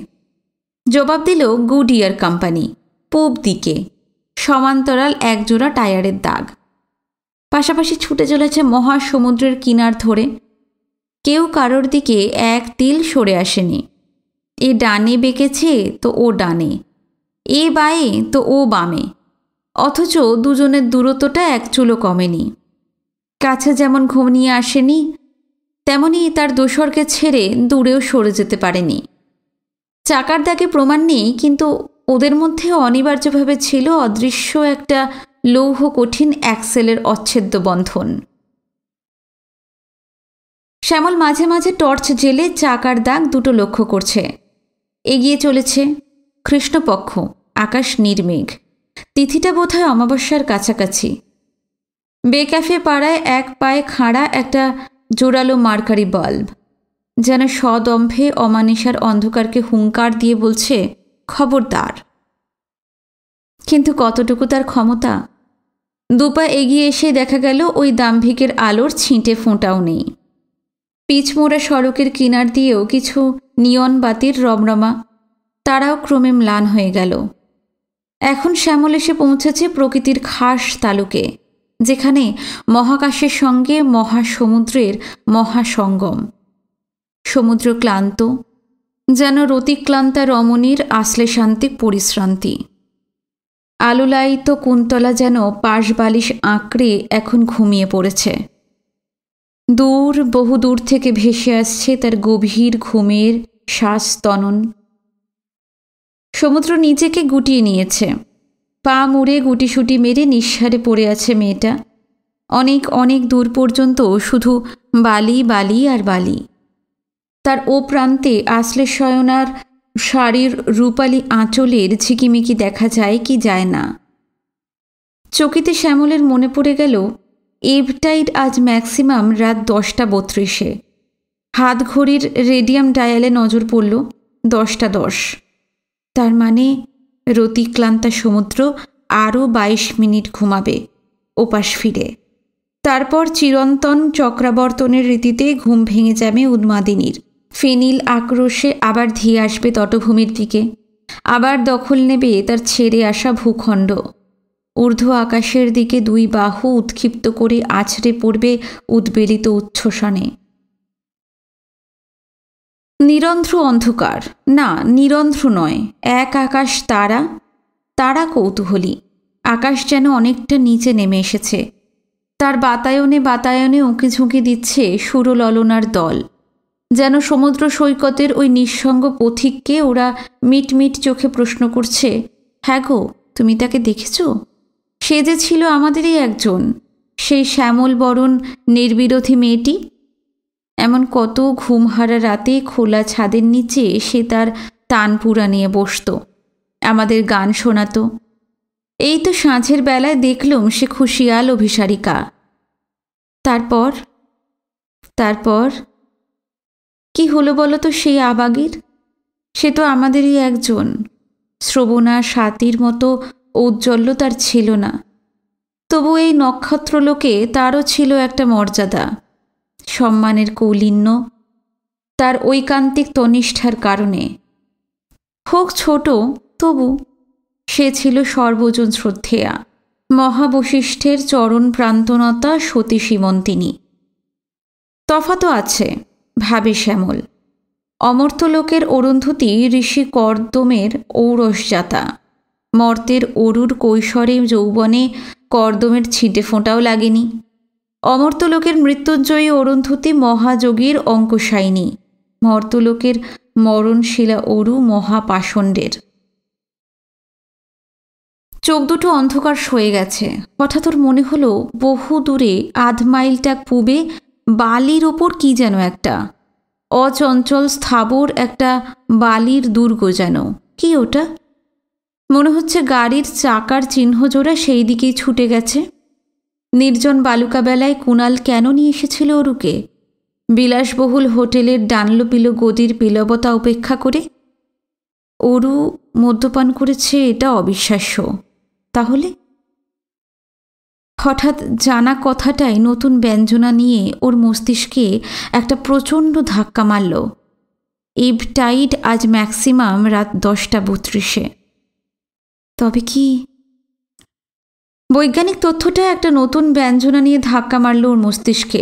জবাব দিল গুডিয়ার কোম্পানি, পূব দিকে। সমান্তরাল একজোড়া টায়ারের দাগ, পাশাপাশি ছুটে চলেছে মহাসমুদ্রের কিনার ধরে। কেউ কারোর দিকে এক তিল সরে আসেনি। এ ডানে বেঁকেছে তো ও ডানে, এ বায়ে তো ও বামে, অথচ দুজনের দূরত্বটা এক চুলো কমেনি। কাছে যেমন ঘুমিয়ে আসেনি, তেমনি তার দোসরকে ছেড়ে দূরেও সরে যেতে পারেনি। চাকার দাগে প্রমাণ নেই, কিন্তু ওদের মধ্যে অনিবার্যভাবে ছিল অদৃশ্য একটা লৌহ কঠিন অ্যাক্সেলের অচ্ছেদ্য বন্ধন। শ্যামল মাঝে মাঝে টর্চ জেলে চাকার দাগ দুটো লক্ষ্য করছে। এগিয়ে চলেছে কৃষ্ণপক্ষ, আকাশ নির্মেঘ। তিথিটা বোধহয় অমাবস্যার কাছাকাছি। বেক্যাফে পাড়ায় এক পায়ে খাড়া একটা জোরালো মার্কারি বাল্ব, যেন সদম্ভে অমানিসার অন্ধকারকে হুঙ্কার দিয়ে বলছে, খবরদার। কিন্তু কতটুকু তার ক্ষমতা? দুপা এগিয়ে এসে দেখা গেল ওই দাম্ভিকের আলোর ছিঁটে ফোঁটাও নেই। পিচমোড়া সড়কের কিনার দিয়েও কিছু নিয়ন বাতির রমরমা, তারাও ক্রমে ম্লান হয়ে গেল। এখন শ্যামল এসে পৌঁছেছে প্রকৃতির খাস তালুকে, যেখানে মহাকাশের সঙ্গে মহাসমুদ্রের মহাসঙ্গম। সমুদ্র ক্লান্ত, যেন রতিক্লান্তা রমণীর আশ্লেষান্তিক পরিশ্রান্তি। আলুলায়িত কুন্তলা যেন পাশ বালিশ আঁকড়ে এখন ঘুমিয়ে পড়েছে। দূর, বহু দূর থেকে ভেসে আসছে তার গভীর ঘুমের শ্বাস তনন। সমুদ্র নিজেকে গুটিয়ে নিয়েছে। পা মুড়ে গুটিসুটি মেরে নিঃসারে পড়ে আছে মেয়েটা। অনেক অনেক দূর পর্যন্ত শুধু বালি, বালি আর বালি। তার ও প্রান্তে আশ্লেষয়নার শাড়ির রূপালি আঁচলের ঝিকিমিকি দেখা যায় কি যায় না। চকিতে শ্যামলের মনে পড়ে গেল এভটাইড আজ ম্যাক্সিমাম রাত 10:32। হাত ঘড়ির রেডিয়াম ডায়ালে নজর পড়ল 10:10। তার মানে রতিক্লান্তা সমুদ্র আরও 22 মিনিট ঘুমাবে ওপাশ ফিরে। তারপর চিরন্তন চক্রাবর্তনের রীতিতে ঘুম ভেঙে যাবে উন্মাদিনীর। ফেনিল আক্রোশে আবার ধেয়ে আসবে তটভূমির দিকে, আবার দখল নেবে তার ছেড়ে আসা ভূখণ্ড। ঊর্ধ্ব আকাশের দিকে দুই বাহু উৎক্ষিপ্ত করে আছড়ে পড়বে উদ্বেলিত উচ্ছ্বসনে। নিরন্ধ্র অন্ধকার, না নিরন্ধ্র নয়, এক আকাশ তারা, তারা কৌতূহলী। আকাশ যেন অনেকটা নিচে নেমে এসেছে, তার বাতায়নে বাতায়নে উঁকি ঝুঁকি দিচ্ছে সুরললনার দল। যেন সমুদ্র সৈকতের ওই নিঃসঙ্গ পথিককে ওরা মিটমিট চোখে প্রশ্ন করছে, হ্যাঁ গো, তুমি তাকে দেখেছ? সে যে ছিল আমাদেরই একজন, সেই শ্যামল বরণ নির্বিরোধী মেয়েটি। এমন কত ঘুমহারা রাতে খোলা ছাদের নিচে সে তার তানপুরা নিয়ে বসত, আমাদের গান শোনাত। এই তো সাঁঝের বেলায় দেখলুম সে খুশিয়াল অভিসারিকা। তারপর তারপর কি হলো বলো তো সেই আবাগের? সে তো আমাদেরই একজন। শ্রবণা স্বাতীর মতো ঔজ্জ্বল্য তার ছিল না, তবু এই নক্ষত্রলোকে তারও ছিল একটা মর্যাদা, সম্মানের কৌলিন্য, তার ঐকান্তিক তনিষ্ঠার কারণে। হোক ছোট, তবু সে ছিল সর্বজন শ্রদ্ধেয়া, মহাবশিষ্ঠের চরণ প্রান্তনতা সতী সীমন্তিনী। তফাতও আছে, ভাবে শ্যামল। অমর্ত্যলোকের অরুন্ধতী ঋষি কর্দমের ঔরসজাতা, মর্তের অরুর কৈশোরে যৌবনে কর্দমের ছিটে ফোঁটাও লাগেনি। অমর্ত্যলোকের মৃত্যুঞ্জয়ী অরুন্ধতী মহাযোগীর অঙ্কুশায়িনী, মর্ত্যলোকের মরণশীলা অরু মহাপাষণ্ডের। চোখ দুটো অন্ধকার সয়ে গেছে। হঠাৎ ওর মনে হলো বহু দূরে আধ মাইলটা পূবে বালির ওপর কি যেন একটা অচঞ্চল স্থাবর একটা বালির দুর্গ, যেন কি ওটা? মনে হচ্ছে গাড়ির চাকার চিহ্ন জোড়া সেই দিকেই ছুটে গেছে। নির্জন বালুকা বেলায় কুণাল কেন নিয়ে এসেছিল অরুকে বিলাসবহুল হোটেলের ডানলোপিলো গদির পিলবতা উপেক্ষা করে? অরু মদ্যপান করেছে, এটা অবিশ্বাস্য। তাহলে হঠাৎ জানা কথাটাই নতুন ব্যঞ্জনা নিয়ে ওর মস্তিষ্কে একটা প্রচণ্ড ধাক্কা মারল। ইভ টাইড আজ ম্যাক্সিমাম রাত 10:32। তবে কি? বৈজ্ঞানিক তথ্যটা একটা নতুন ব্যঞ্জনা নিয়ে ধাক্কা মারল ওর মস্তিষ্কে।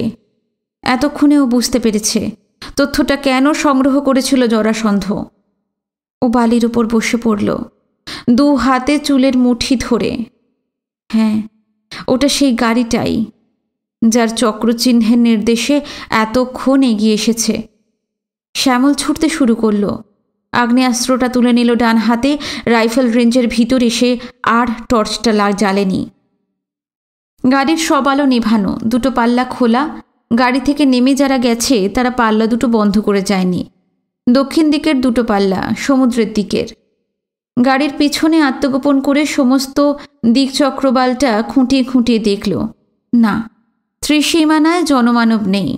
এতক্ষণে ও বুঝতে পেরেছে তথ্যটা কেন সংগ্রহ করেছিল জরাসন্ধ। ও বালির ওপর বসে পড়ল, দু হাতে চুলের মুঠি ধরে। হ্যাঁ, ওটা সেই গাড়িটাই যার চক্রচিহ্নের নির্দেশে এতক্ষণ এগিয়ে এসেছে। শ্যামল ছুটতে শুরু করল। আগ্নেয়াস্ত্রটা তুলে নিল ডান হাতে। রাইফেল রেঞ্জের ভিতর এসে আর টর্চটা জ্বালেনি। গাড়ির সব আলো নেভানো, দুটো পাল্লা খোলা। গাড়ি থেকে নেমে যারা গেছে তারা পাল্লা দুটো বন্ধ করে যায়নি। দক্ষিণ দিকের দুটো পাল্লা, সমুদ্রের দিকের। গাড়ির পিছনে আত্মগোপন করে সমস্ত দিকচক্রবালটা খুঁটিয়ে খুঁটিয়ে দেখল, না, ত্রিসীমানায় জনমানব নেই।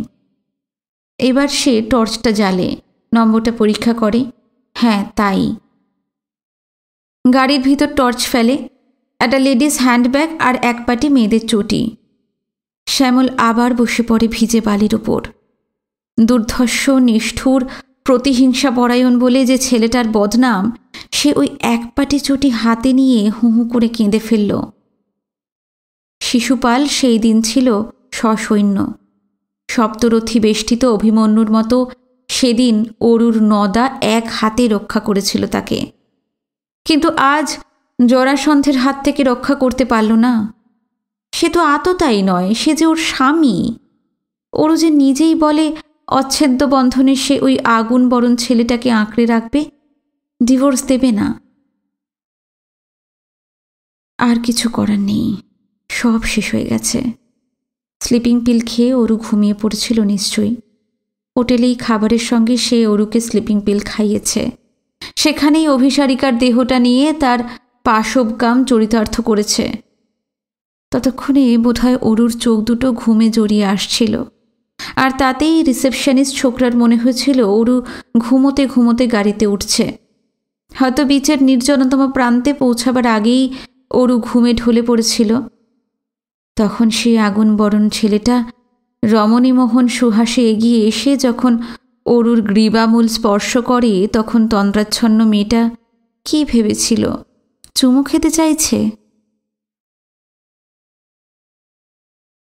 এবার সে টর্চটা জ্বালে, নম্বরটা পরীক্ষা করে। হ্যাঁ, তাই। গাড়ির ভিতর টর্চ ফেলে, একটা লেডিস হ্যান্ডব্যাগ আর এক পাটি মেয়েদের চটি। শ্যামল আবার বসে পড়ে ভিজে বালির ওপর। দুর্ধর্ষ, নিষ্ঠুর, প্রতিহিংসা পরায়ণ বলে যে ছেলেটার বদনাম, সে ওই এক পাটি চটি হাতে নিয়ে হু হু করে কেঁদে ফেলল। শিশুপাল সেই দিন ছিল সসৈন্য, সপ্তরথী বেষ্টিত অভিমন্যুর মতো। সেদিন অরুর নদা এক হাতে রক্ষা করেছিল তাকে, কিন্তু আজ জরাসন্ধের হাত থেকে রক্ষা করতে পারল না। সে তো আততাই নয়, সে যে ওর স্বামী। অরু যে নিজেই বলে অচ্ছেদ্য বন্ধনে সে ওই আগুন বরণ ছেলেটাকে আঁকড়ে রাখবে, ডিভোর্স দেবে না। আর কিছু করার নেই, সব শেষ হয়ে গেছে। স্লিপিং পিল খেয়ে অরু ঘুমিয়ে পড়েছিল নিশ্চয়ই। হোটেলেই খাবারের সঙ্গে সে অরুকে স্লিপিং পিল খাইয়েছে। সেখানেই অভিসারিকার দেহটা নিয়ে তার পাশবগাম চরিতার্থ করেছে। ততক্ষণে বোধহয় অরুর চোখ দুটো ঘুমে জড়িয়ে আসছিল, আর তাতেই রিসেপশনিস্ট ছোকরার মনে হয়েছিল অরু ঘুমোতে ঘুমোতে গাড়িতে উঠছে। হয়তো বিচের নির্জনতম প্রান্তে পৌঁছাবার আগেই অরু ঘুমে ঢলে পড়েছিল। তখন সেই আগুন বরণ ছেলেটা রমণীমোহন সুহাসে এগিয়ে এসে যখন অরুর গ্রীবামূল স্পর্শ করে, তখন তন্দ্রাচ্ছন্ন মেয়েটা কি ভেবেছিল? চুমু খেতে চাইছে?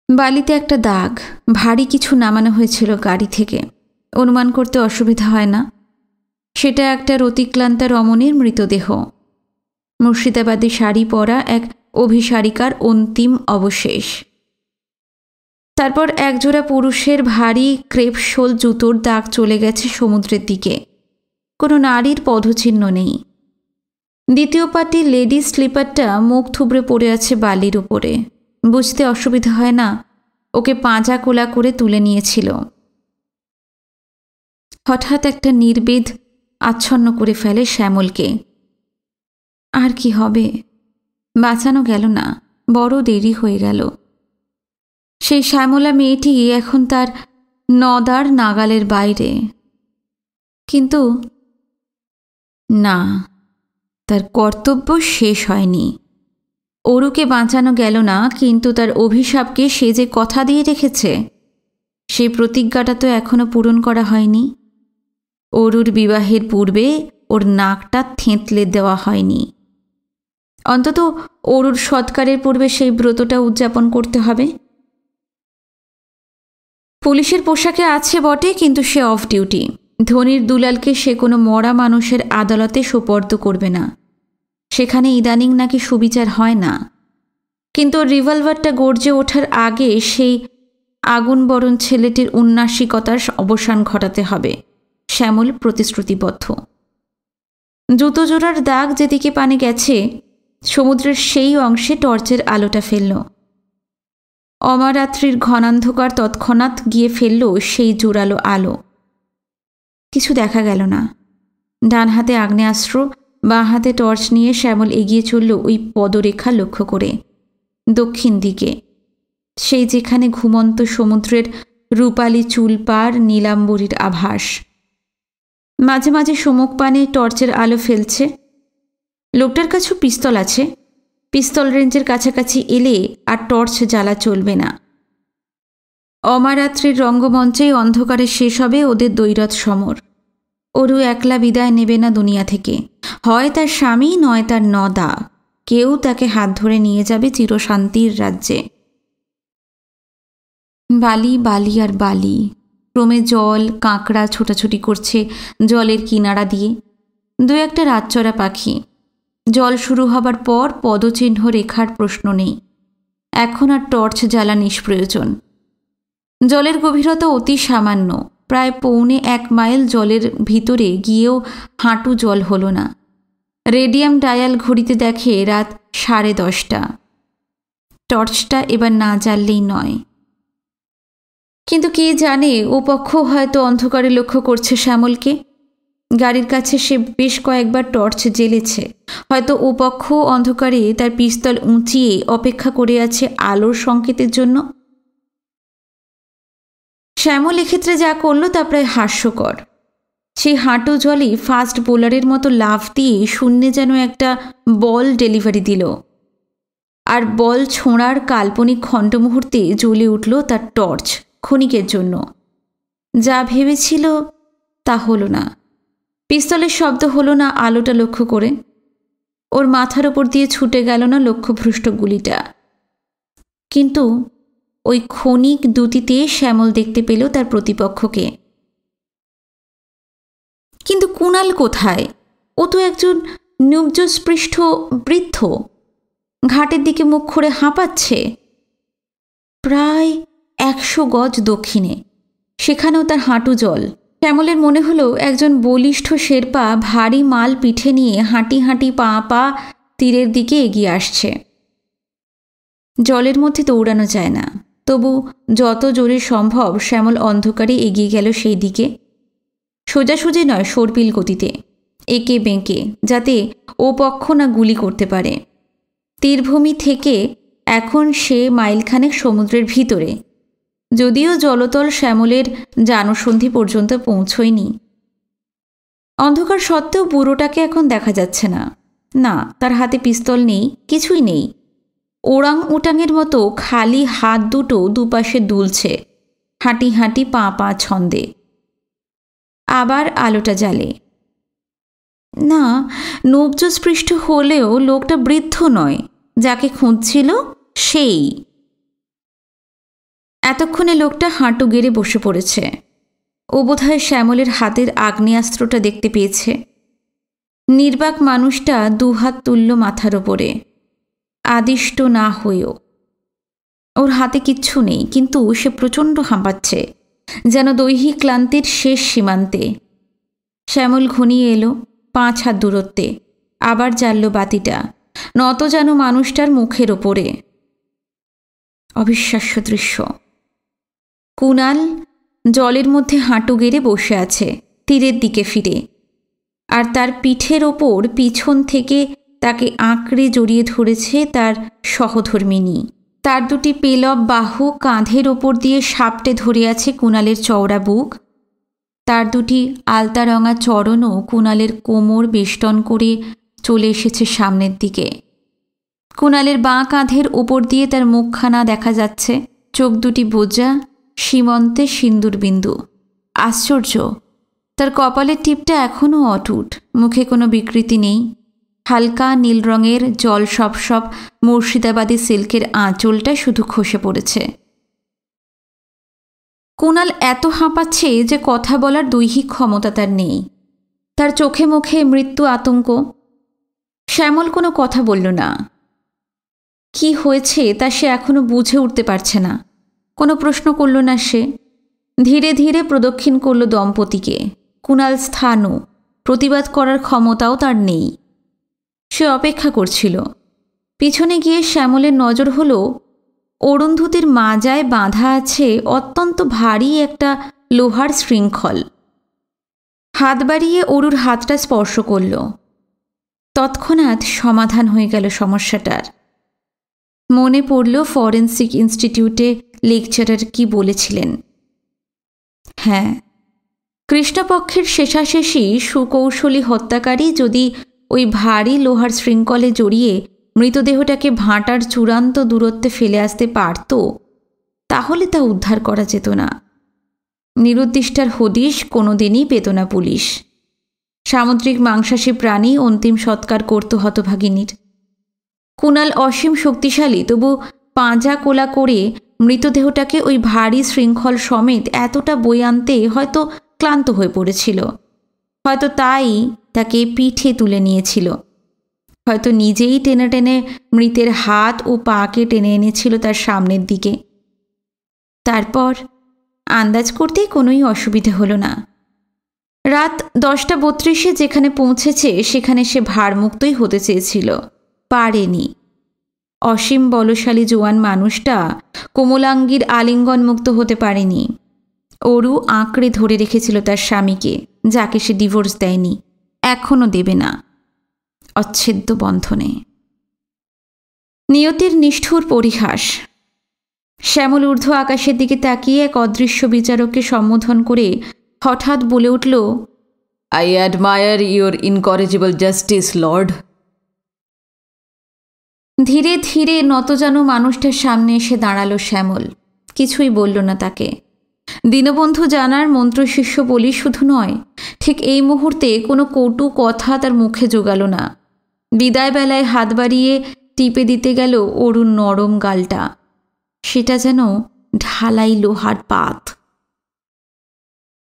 বালিতে একটা দাগ, ভারী কিছু নামানো হয়েছিল গাড়ি থেকে। অনুমান করতে অসুবিধা হয় না, সেটা একটা অতিক্লান্ত রমণীর মৃতদেহ। মুর্শিদাবাদী শাড়ি পরা এক অভিসারিকার অন্তিম অবশেষ। তারপর একজোড়া পুরুষের ভারী ক্রেপশোল জুতোর দাগ চলে গেছে সমুদ্রের দিকে। কোনো নারীর পদচিহ্ন নেই। দ্বিতীয় পাটির লেডিস স্লিপারটা মুখ থুবড়ে পড়ে আছে বালির উপরে। বুঝতে অসুবিধা হয় না ওকে পাঁজা কোলা করে তুলে নিয়েছিল। হঠাৎ একটা নির্বেদ আচ্ছন্ন করে ফেলে শ্যামলকে। আর কি হবে? বাঁচানো গেল না, বড় দেরি হয়ে গেল। সেই শ্যামলা মেয়েটি এখন তার নদার নাগালের বাইরে। কিন্তু না, তার কর্তব্য শেষ হয়নি। অরুকে বাঁচানো গেল না, কিন্তু তার অভিশাপকে সে যে কথা দিয়ে রেখেছে সেই প্রতিজ্ঞাটা তো এখনো পূরণ করা হয়নি। অরুর বিবাহের পূর্বে ওর নাকটা থেঁতলে দেওয়া হয়নি। অন্তত অরুর সৎকারের পূর্বে সেই ব্রতটা উদযাপন করতে হবে। পুলিশের পোশাকে আছে বটে, কিন্তু সে অফ ডিউটি। ধনির দুলালকে সে কোনো মরা মানুষের আদালতে সোপর্দ করবে না। সেখানে ইদানিং নাকি সুবিচার হয় না। কিন্তু রিভলভারটা গর্জে ওঠার আগে সেই আগুনবরণ ছেলেটির উন্নাসিকতার অবসান ঘটাতে হবে। শ্যামল প্রতিশ্রুতিবদ্ধ। জুতো জোড়ার দাগ যেদিকে পানে গেছে সমুদ্রের সেই অংশে টর্চের আলোটা ফেলল। অমারাত্রির ঘনান্ধকার তৎক্ষণাৎ গিয়ে ফেলল সেই জোরালো আলো। কিছু দেখা গেল না। ডান হাতে আগ্নেয়াস্ত্র, বাঁ হাতে টর্চ নিয়ে শ্যামল এগিয়ে চলল ওই পদরেখা লক্ষ্য করে দক্ষিণ দিকে, সেই যেখানে ঘুমন্ত সমুদ্রের রূপালি চুল পার নীলাম্বরীর আভাস। মাঝে মাঝে সম্মুখ পানে টর্চের আলো ফেলছে। লোকটার কাছেও পিস্তল আছে। পিস্তল রেঞ্জের কাছাকাছি এলে আর টর্চ জ্বালা চলবে না। অমারাত্রির রঙ্গমঞ্চেই অন্ধকারে শেষ হবে ওদের দ্বৈরথ সমর। অরু একলা বিদায় নেবে না দুনিয়া থেকে। হয় তার স্বামী, নয় তার নদা। কেউ তাকে হাত ধরে নিয়ে যাবে চিরশান্তির রাজ্যে। বালি, বালি আর বালি। ক্রমে জল, কাঁকড়া ছোটাছুটি করছে জলের কিনারা দিয়ে। দু একটা রাতচরা পাখি। জল শুরু হবার পর পদচিহ্ন রেখার প্রশ্ন নেই। এখন আর টর্চ জ্বালা নিষ্প্রয়োজন। জলের গভীরতা অতি সামান্য। প্রায় 1.25 মাইল জলের ভিতরে গিয়েও হাঁটু জল হলো না। রেডিয়াম ডায়াল ঘড়িতে দেখে রাত 10:30। টর্চটা এবার না জ্বাললেই নয়। কিন্তু কে জানে, ও পক্ষ হয়তো অন্ধকারে লক্ষ্য করছে শ্যামলকে। গাড়ির কাছে সে বেশ কয়েকবার টর্চ জ্বেলেছে। হয়তো ও পক্ষ অন্ধকারে তার পিস্তল উঁচিয়ে অপেক্ষা করে আছে আলোর সংকেতের জন্য। শ্যামল এক্ষেত্রে যা করল তা প্রায় হাস্যকর। সেই হাঁটু জলে ফাস্ট বোলারের মতো লাফ দিয়ে শূন্যে যেন একটা বল ডেলিভারি দিল। আর বল ছোঁড়ার কাল্পনিক খণ্ড মুহূর্তে জ্বলে উঠল তার টর্চ ক্ষণিকের জন্য। যা ভেবেছিল তা হলো না। পিস্তলের শব্দ হলো না আলোটা লক্ষ্য করে। ওর মাথার ওপর দিয়ে ছুটে গেল না লক্ষ্যভ্রষ্ট গুলিটা। কিন্তু ওই ক্ষণিক দুটিতে শ্যামল দেখতে পেল তার প্রতিপক্ষকে। কিন্তু কুণাল কোথায়? ও তো একজন নুব্জস্পৃষ্ট বৃদ্ধ। ঘাটের দিকে মুখ করে হাঁপাচ্ছে। প্রায় 100 গজ দক্ষিণে। সেখানেও তার হাঁটু জল। শ্যামলের মনে হলো একজন বলিষ্ঠ শেরপা ভারী মাল পিঠে নিয়ে হাঁটি হাঁটি পা পা তীরের দিকে এগিয়ে আসছে। জলের মধ্যে দৌড়ানো যায় না, তবু যত জোরে সম্ভব শ্যামল অন্ধকারে এগিয়ে গেল সেই দিকে। সোজাসুজি নয়, সর্পিল গতিতে, এঁকে বেঁকে, যাতে ও পক্ষ না গুলি করতে পারে। তীরভূমি থেকে এখন সে মাইলখানেক সমুদ্রের ভিতরে, যদিও জলতল শ্যামলের জানসন্ধি পর্যন্ত পৌঁছয়নি। অন্ধকার সত্ত্বেও বুড়োটাকে এখন দেখা যাচ্ছে না। না, তার হাতে পিস্তল নেই, কিছুই নেই। ওরাং উটাংয়ের মতো খালি হাত দুটো দুপাশে দুলছে, হাঁটি হাঁটি পা পা ছন্দে। আবার আলোটা জ্বালে। না, নব্জস্পৃষ্ট হলেও লোকটা বৃদ্ধ নয়। যাকে খুঁজছিল সেই। এতক্ষণে লোকটা হাঁটু গেড়ে বসে পড়েছে। ও বোধহয় শ্যামলের হাতের আগ্নেয়াস্ত্রটা দেখতে পেয়েছে। নির্বাক মানুষটা দুহাত তুলল মাথার ওপরে, আদিষ্ট না হয়েও। ওর হাতে কিচ্ছু নেই, কিন্তু সে প্রচণ্ড হাঁপাচ্ছে, যেন দৈহিক ক্লান্তির শেষ সীমান্তে। শ্যামল ঘনিয়ে এলো 5 হাত দূরত্বে, আবার জ্বালল বাতিটা, নত যেন মানুষটার মুখের ওপরে। অবিশ্বাস্য দৃশ্য। কুণাল জলের মধ্যে হাঁটু গেড়ে বসে আছে, তীরের দিকে ফিরে, আর তার পিঠের ওপর পিছন থেকে তাকে আঁকড়ে জড়িয়ে ধরেছে তার সহধর্মিণী। তার দুটি পেলব বাহু কাঁধের ওপর দিয়ে সাপটে ধরে আছে কুণালের চওড়া বুক। তার দুটি আলতা রঙা চরণও কুণালের কোমর বেষ্টন করে চলে এসেছে সামনের দিকে। কুণালের বাঁ কাঁধের ওপর দিয়ে তার মুখখানা দেখা যাচ্ছে, চোখ দুটি বোজা, সীমন্তে সিন্দুর বিন্দু। আশ্চর্য, তার কপালের টিপটা এখনও অটুট, মুখে কোনো বিকৃতি নেই। হালকা নীল রঙের জল সব মুর্শিদাবাদী সিল্কের আঁচলটা শুধু খসে পড়েছে। কুণাল এত হাঁপাচ্ছে যে কথা বলার দৈহিক ক্ষমতা তার নেই। তার চোখে মুখে মৃত্যু আতঙ্ক। শ্যামল কোনো কথা বলল না। কি হয়েছে তা সে এখনো বুঝে উঠতে পারছে না। কোনো প্রশ্ন করল না সে। ধীরে ধীরে প্রদক্ষিণ করল দম্পতিকে। কুণাল স্থানও, প্রতিবাদ করার ক্ষমতাও তার নেই। সে অপেক্ষা করছিল। পিছনে গিয়ে শ্যামলের নজর হলো অরুন্ধতির মাজায় বাঁধা আছে অত্যন্ত ভারী একটা লোহার শৃঙ্খল। হাত বাড়িয়ে অরুর হাতটা স্পর্শ করল। তৎক্ষণাৎ সমাধান হয়ে গেল সমস্যাটার। মনে পড়ল ফরেন্সিক ইনস্টিটিউটে লেকচারার কি বলেছিলেন। হ্যাঁ, কৃষ্ণপক্ষের শেষাশেষি সুকৌশলী হত্যাকারী যদি ওই ভারী লোহার শৃঙ্খলে জড়িয়ে মৃতদেহটাকে ভাঁটার চূড়ান্ত দূরত্বে ফেলে আসতে পারত, তাহলে তা উদ্ধার করা যেত না। নিরুদ্দিষ্টার হদিশ কোনোদিনই পেত না পুলিশ। সামুদ্রিক মাংসাশী প্রাণী অন্তিম সৎকার করত হতভাগিনীর। কুণাল অসীম শক্তিশালী, তবু পাঁজা কোলা করে মৃতদেহটাকে ওই ভারী শৃঙ্খল সমেত এতটা বই আনতে হয়তো ক্লান্ত হয়ে পড়েছিল। হয়তো তাই তাকে পিঠে তুলে নিয়েছিল। হয়তো নিজেই টেনে টেনে মৃতের হাত ও পাকে টেনে এনেছিল তার সামনের দিকে। তারপর আন্দাজ করতেই কোনোই অসুবিধে হলো না। রাত 10:32 যেখানে পৌঁছেছে সেখানে সে ভারমুক্তই হতে চেয়েছিল, পারেনি। অসীম বলশালী জোয়ান মানুষটা কোমলাঙ্গীর আলিঙ্গন মুক্ত হতে পারেনি। অরু আঁকড়ে ধরে রেখেছিল তার স্বামীকে, যাকে সে ডিভোর্স দেয়নি, এখনও দেবে না, অচ্ছেদ্য বন্ধনে। নিয়তির নিষ্ঠুর পরিহাস। শ্যামল ঊর্ধ্ব আকাশের দিকে তাকিয়ে এক অদৃশ্য বিচারককে সম্বোধন করে হঠাৎ বলে উঠল, I admire your incorrigible justice, lord. ধীরে ধীরে নতজানু মানুষটার সামনে এসে দাঁড়ালো শ্যামল। কিছুই বলল না তাকে। দীনবন্ধু জানার মন্ত্রশিষ্য বলি শুধু নয়, ঠিক এই মুহূর্তে কোনো কটু কথা তার মুখে জোগালো না। বিদায় বেলায় হাত বাড়িয়ে টিপে দিতে গেল অরুণ নরম গালটা। সেটা যেন ঢালাই লোহার পাত।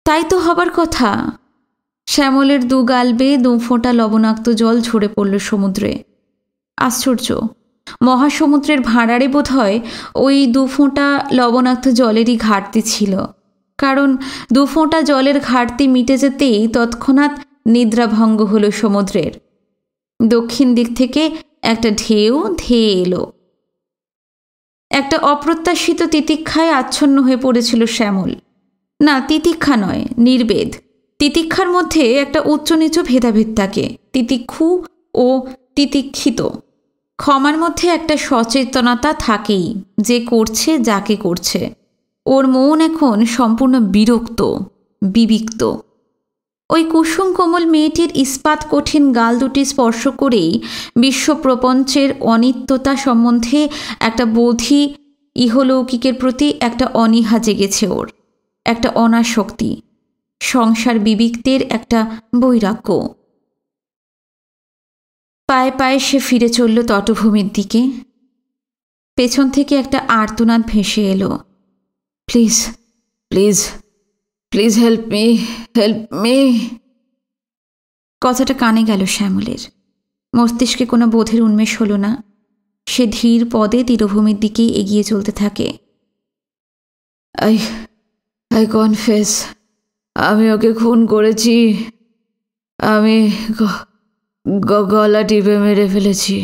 তাই তো হবার কথা। শ্যামলের দু গাল বেয়ে 2 ফোঁটা লবণাক্ত জল ঝরে পড়ল সমুদ্রে। আশ্চর্য, মহাসমুদ্রের ভাঁড়ারে বোধ হয় ওই 2 ফোঁটা লবণাক্ত জলেরই ঘাটতি ছিল। কারণ 2 ফোঁটা জলের ঘাটতি মিটে যেতেই তৎক্ষণাৎ নিদ্রাভঙ্গ হলো সমুদ্রের। দক্ষিণ দিক থেকে একটা ঢেউ ধেয়ে এলো। একটা অপ্রত্যাশিত তিতিক্ষায় আচ্ছন্ন হয়ে পড়েছিল শ্যামল। না, তিতিক্ষা নয়, নির্বেদ। তিতিক্ষার মধ্যে একটা উচ্চ নিচু ভেদাভেদ থাকে। তিতিক্ষু ও তিতিক্ষিত। ক্ষমার মধ্যে একটা সচেতনতা থাকেই, যে করছে যাকে করছে। ওর মন এখন সম্পূর্ণ বিরক্ত, বিবিক্ত। ওই কুসুম কোমল মেয়েটির ইস্পাত কঠিন গাল দুটি স্পর্শ করেই বিশ্বপ্রপঞ্চের অনিত্যতা সম্বন্ধে একটা বোধি, ইহলৌকিকের প্রতি একটা অনীহা জেগেছে ওর, একটা অনাসক্তি, সংসার বিবিক্তের একটা বৈরাগ্য। পায়ে পায়ে সে ফিরে চলল তটভূমির দিকে। পেছন থেকে একটা আর্তনাদ ভেসে এলো, please please please help me, help me. কথাটা কানে গেল শ্যামলের। মস্তিষ্কে কোনো বোধের উন্মেষ হলো না। সে ধীর পদে তীরভূমির দিকেই এগিয়ে চলতে থাকে। আই আই কনফেস, আমি ওকে খুন করেছি। আমি গলা টিপে মেরে ফেলেছি।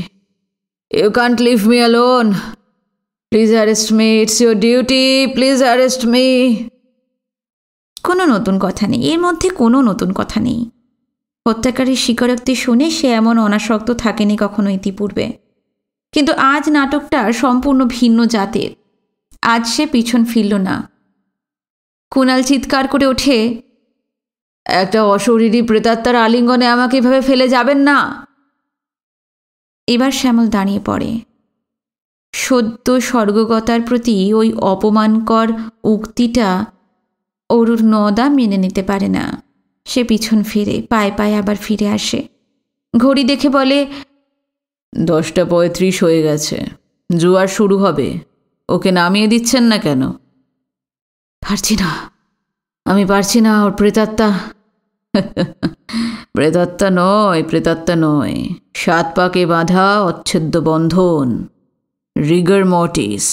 You can't leave me alone. Please arrest me, it's your duty, please arrest me. কোনো নতুন কথা নেই, এর মধ্যে কোনো নতুন কথা নেই। হত্যাকারীর স্বীকারোক্তি শুনে সে এমন অনাসক্ত থাকেনি কখনো ইতিপূর্বে। কিন্তু আজ নাটকটা সম্পূর্ণ ভিন্ন জাতের। আজ সে পিছন ফিরল না। কুণাল চিৎকার করে ওঠে, একটা অশরীরী প্রেতাত্মার আলিঙ্গনে আমাকে এভাবে ফেলে যাবেন না। এবার শ্যামল দাঁড়িয়ে পড়ে। সদ্য স্বর্গগতার প্রতি ওই অপমানকর উক্তিটা অরুর নদা মেনে নিতে পারে না। সে পিছন ফিরে পায়ে পায়ে আবার ফিরে আসে। ঘড়ি দেখে বলে, 10:35 হয়ে গেছে, জোয়ার শুরু হবে। ওকে নামিয়ে দিচ্ছেন না কেন? পারছি না, আমি পারছি না। ওর প্রেতাত্মা প্রেতাত্মা নয়, প্রেতাত্মা নয়, 7 পাকে বাঁধা অচ্ছেদ্য বন্ধন, রিগার মর্টিস।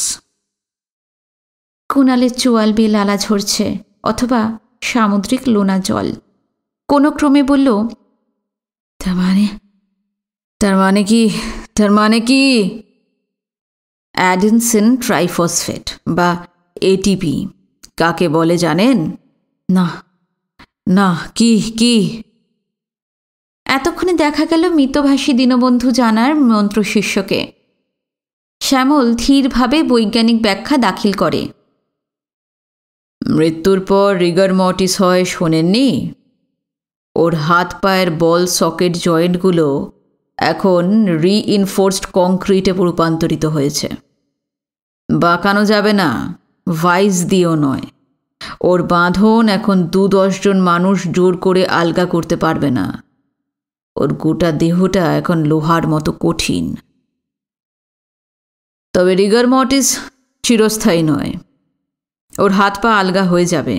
কুণালের চোয়াল বেয়ে লালা ঝরছে, অথবা সামুদ্রিক লোনা জল। কোনো ক্রমে বলল, তার মানে কি? অ্যাডেনসিন ট্রাইফসফেট বা এটিপি কাকে বলে জানেন? না না, কি? এতক্ষণে দেখা গেল মিতভাষী দীনবন্ধু জানার মন্ত্রশিষ্যকে। শ্যামল ধীরভাবে বৈজ্ঞানিক ব্যাখ্যা দাখিল করে। মৃত্যুর পর রিগার মর্টিস হয় শোনেননি? ওর হাত পায়ের বল সকেট জয়েন্টগুলো এখন রিইনফোর্সড কংক্রিটে রূপান্তরিত হয়েছে। বাঁকানো যাবে না, ভাইস দিয়েও নয়। ওর বাঁধন এখন 2-10 জন মানুষ জোর করে আলগা করতে পারবে না। ওর গোটা দেহটা এখন লোহার মতো কঠিন। তবে রিগার মর্টিস চিরস্থায়ী নয়, ওর হাত পা আলগা হয়ে যাবে।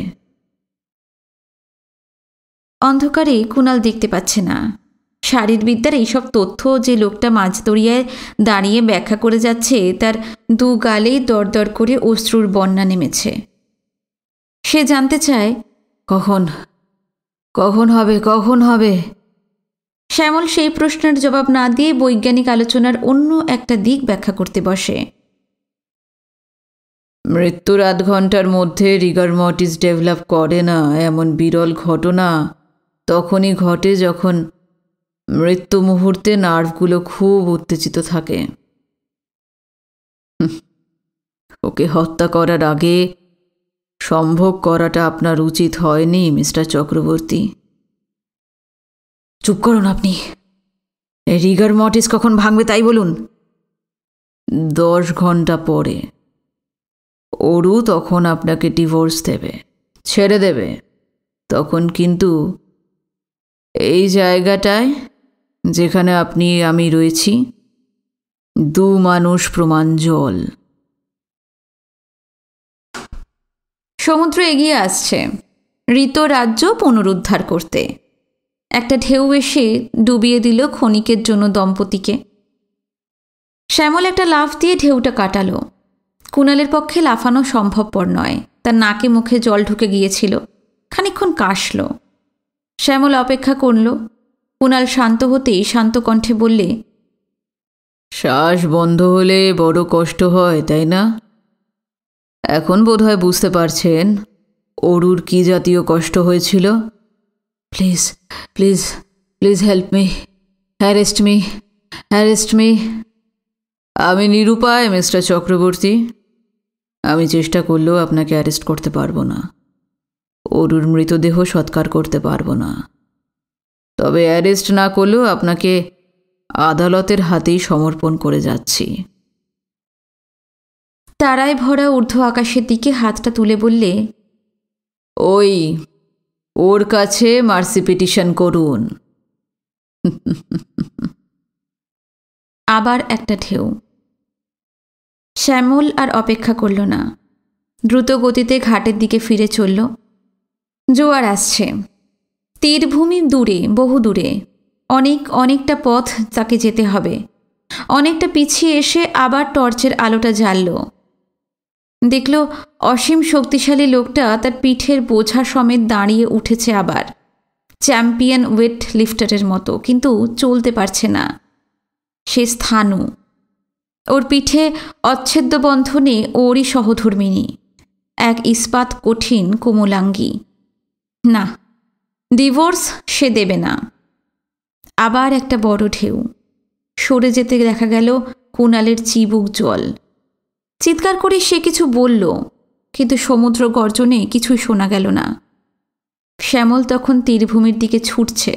অন্ধকারে কুণাল দেখতে পাচ্ছে না। শারীরবিদ্যার এইসব তথ্য যে লোকটা মাঝদরিয়ায় দাঁড়িয়ে ব্যাখ্যা করে যাচ্ছে, তার 2 গালেই দরদর করে অশ্রুর বন্যা নেমেছে। সে জানতে চায়, কখন হবে? শ্যামল সেই প্রশ্নের জবাব না দিয়ে বৈজ্ঞানিক আলোচনার অন্য একটা দিক ব্যাখ্যা করতে বসে। মৃত্যুর 8 ঘন্টার মধ্যে রিগার মর্টিস ডেভেলপ করে না এমন বিরল ঘটনা তখনই ঘটে যখন মৃত্যু মুহূর্তে নার্ভগুলো খুব উত্তেজিত থাকে। ওকে হত্যা করার আগে সম্ভব করাটা আপনার উচিত হয়নি মিস্টার চক্রবর্তী। চুপ করুন আপনি। রিগার মর্টিস কখন ভাঙবে তাই বলুন। 10 ঘন্টা পরে। অরু তখন আপনাকে ডিভোর্স দেবে, ছেড়ে দেবে। তখন কিন্তু এই জায়গাটায় যেখানে আমি রয়েছি, 2 মানুষ প্রমাণ জল। সমুদ্র এগিয়ে আসছে ঋত রাজ্য পুনরুদ্ধার করতে। একটা ঢেউ এসে ডুবিয়ে দিল ক্ষণিকের জন্য দম্পতিকে। শ্যামল একটা লাফ দিয়ে ঢেউটা কাটালো। কুণালের পক্ষে লাফানো সম্ভবপর নয়, তার নাকে মুখে জল ঢুকে গিয়েছিল। খানিকক্ষণ কাশল। শ্যামল অপেক্ষা করল। কুণাল শান্ত হতেই শান্ত কণ্ঠে বললে, শ্বাস বন্ধ হলে বড় কষ্ট হয়, তাই না? এখন বোধহয় বুঝতে পারছেন অরুর কি জাতীয় কষ্ট হয়েছিল। Please please please help me, arrest me. আমি নিরুপায় মিস্টার চক্রবর্তী। আমি চেষ্টা করলেও আপনাকে অ্যারেস্ট করতে পারবো না। অরুর মৃতদেহ সৎকার করতে পারবো না। তবে অ্যারেস্ট না করলেও আপনাকে আদালতের হাতেই সমর্পণ করে যাচ্ছি। তারায় ভরা ঊর্ধ্ব আকাশের দিকে হাতটা তুলে বললে, ওর কাছে মার্সি পিটিশন করুন। আবার একটা ঢেউ। শ্যামল আর অপেক্ষা করল না। দ্রুত গতিতে ঘাটের দিকে ফিরে চলল। জোয়ার আসছে। তীরভূমি দূরে, বহু দূরে, অনেকটা পথ তাকে যেতে হবে। অনেকটা পিছিয়ে এসে আবার টর্চের আলোটা জ্বালল। দেখল অসীম শক্তিশালী লোকটা তার পিঠের বোঝা সমেত দাঁড়িয়ে উঠেছে আবার, চ্যাম্পিয়ন ওয়েট লিফটারের মতো, কিন্তু চলতে পারছে না। সে স্থাণু। ওর পিঠে অচ্ছেদ্য বন্ধনে ওরই সহধর্মিণী, এক ইস্পাত কঠিন কোমলাঙ্গী। না, ডিভোর্স সে দেবে না। আবার একটা বড় ঢেউ। সরে যেতে দেখা গেল কুণালের চিবুক জল। চিৎকার করে সে কিছু বলল, কিন্তু সমুদ্র গর্জনে কিছুই শোনা গেল না। শ্যামল তখন তীরভূমির দিকে ছুটছে।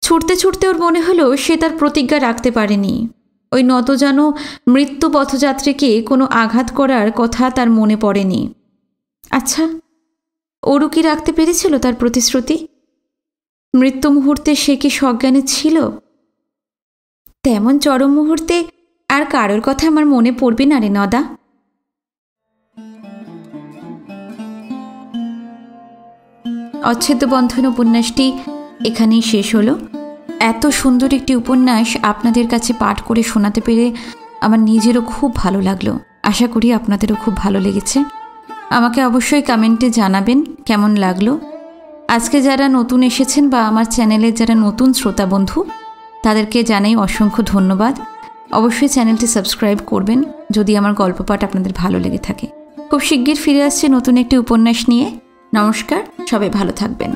ছুটতে ছুটতে ওর মনে হলো সে তার প্রতিজ্ঞা রাখতে পারেনি। ওই নতজানু মৃত্যু পথযাত্রীকে কোনো আঘাত করার কথা তার মনে পড়েনি। আচ্ছা, ওরও কি রাখতে পেরেছিল তার প্রতিশ্রুতি? মৃত্যু মুহূর্তে সে কি সজ্ঞানে ছিল? তেমন চরম মুহূর্তে আর কারোর কথা আমার মনে পড়বে না রে নদা। অচ্ছেদ্য বন্ধন উপন্যাসটি এখানেই শেষ হলো। এত সুন্দর একটি উপন্যাস আপনাদের কাছে পাঠ করে শোনাতে পেরে আমার নিজেরও খুব ভালো লাগলো। আশা করি আপনাদেরও খুব ভালো লেগেছে। আমাকে অবশ্যই কমেন্টে জানাবেন কেমন লাগলো। আজকে যারা নতুন এসেছেন বা আমার চ্যানেলের যারা নতুন শ্রোতা বন্ধু, তাদেরকে জানাই অসংখ্য ধন্যবাদ। অবশ্যই চ্যানেলটি সাবস্ক্রাইব করবেন যদি আমার গল্প পাঠ আপনাদের ভালো লেগে থাকে। খুব শিগগির ফিরে আসছে নতুন একটি উপন্যাস নিয়ে। নমস্কার, সবাই ভালো থাকবেন।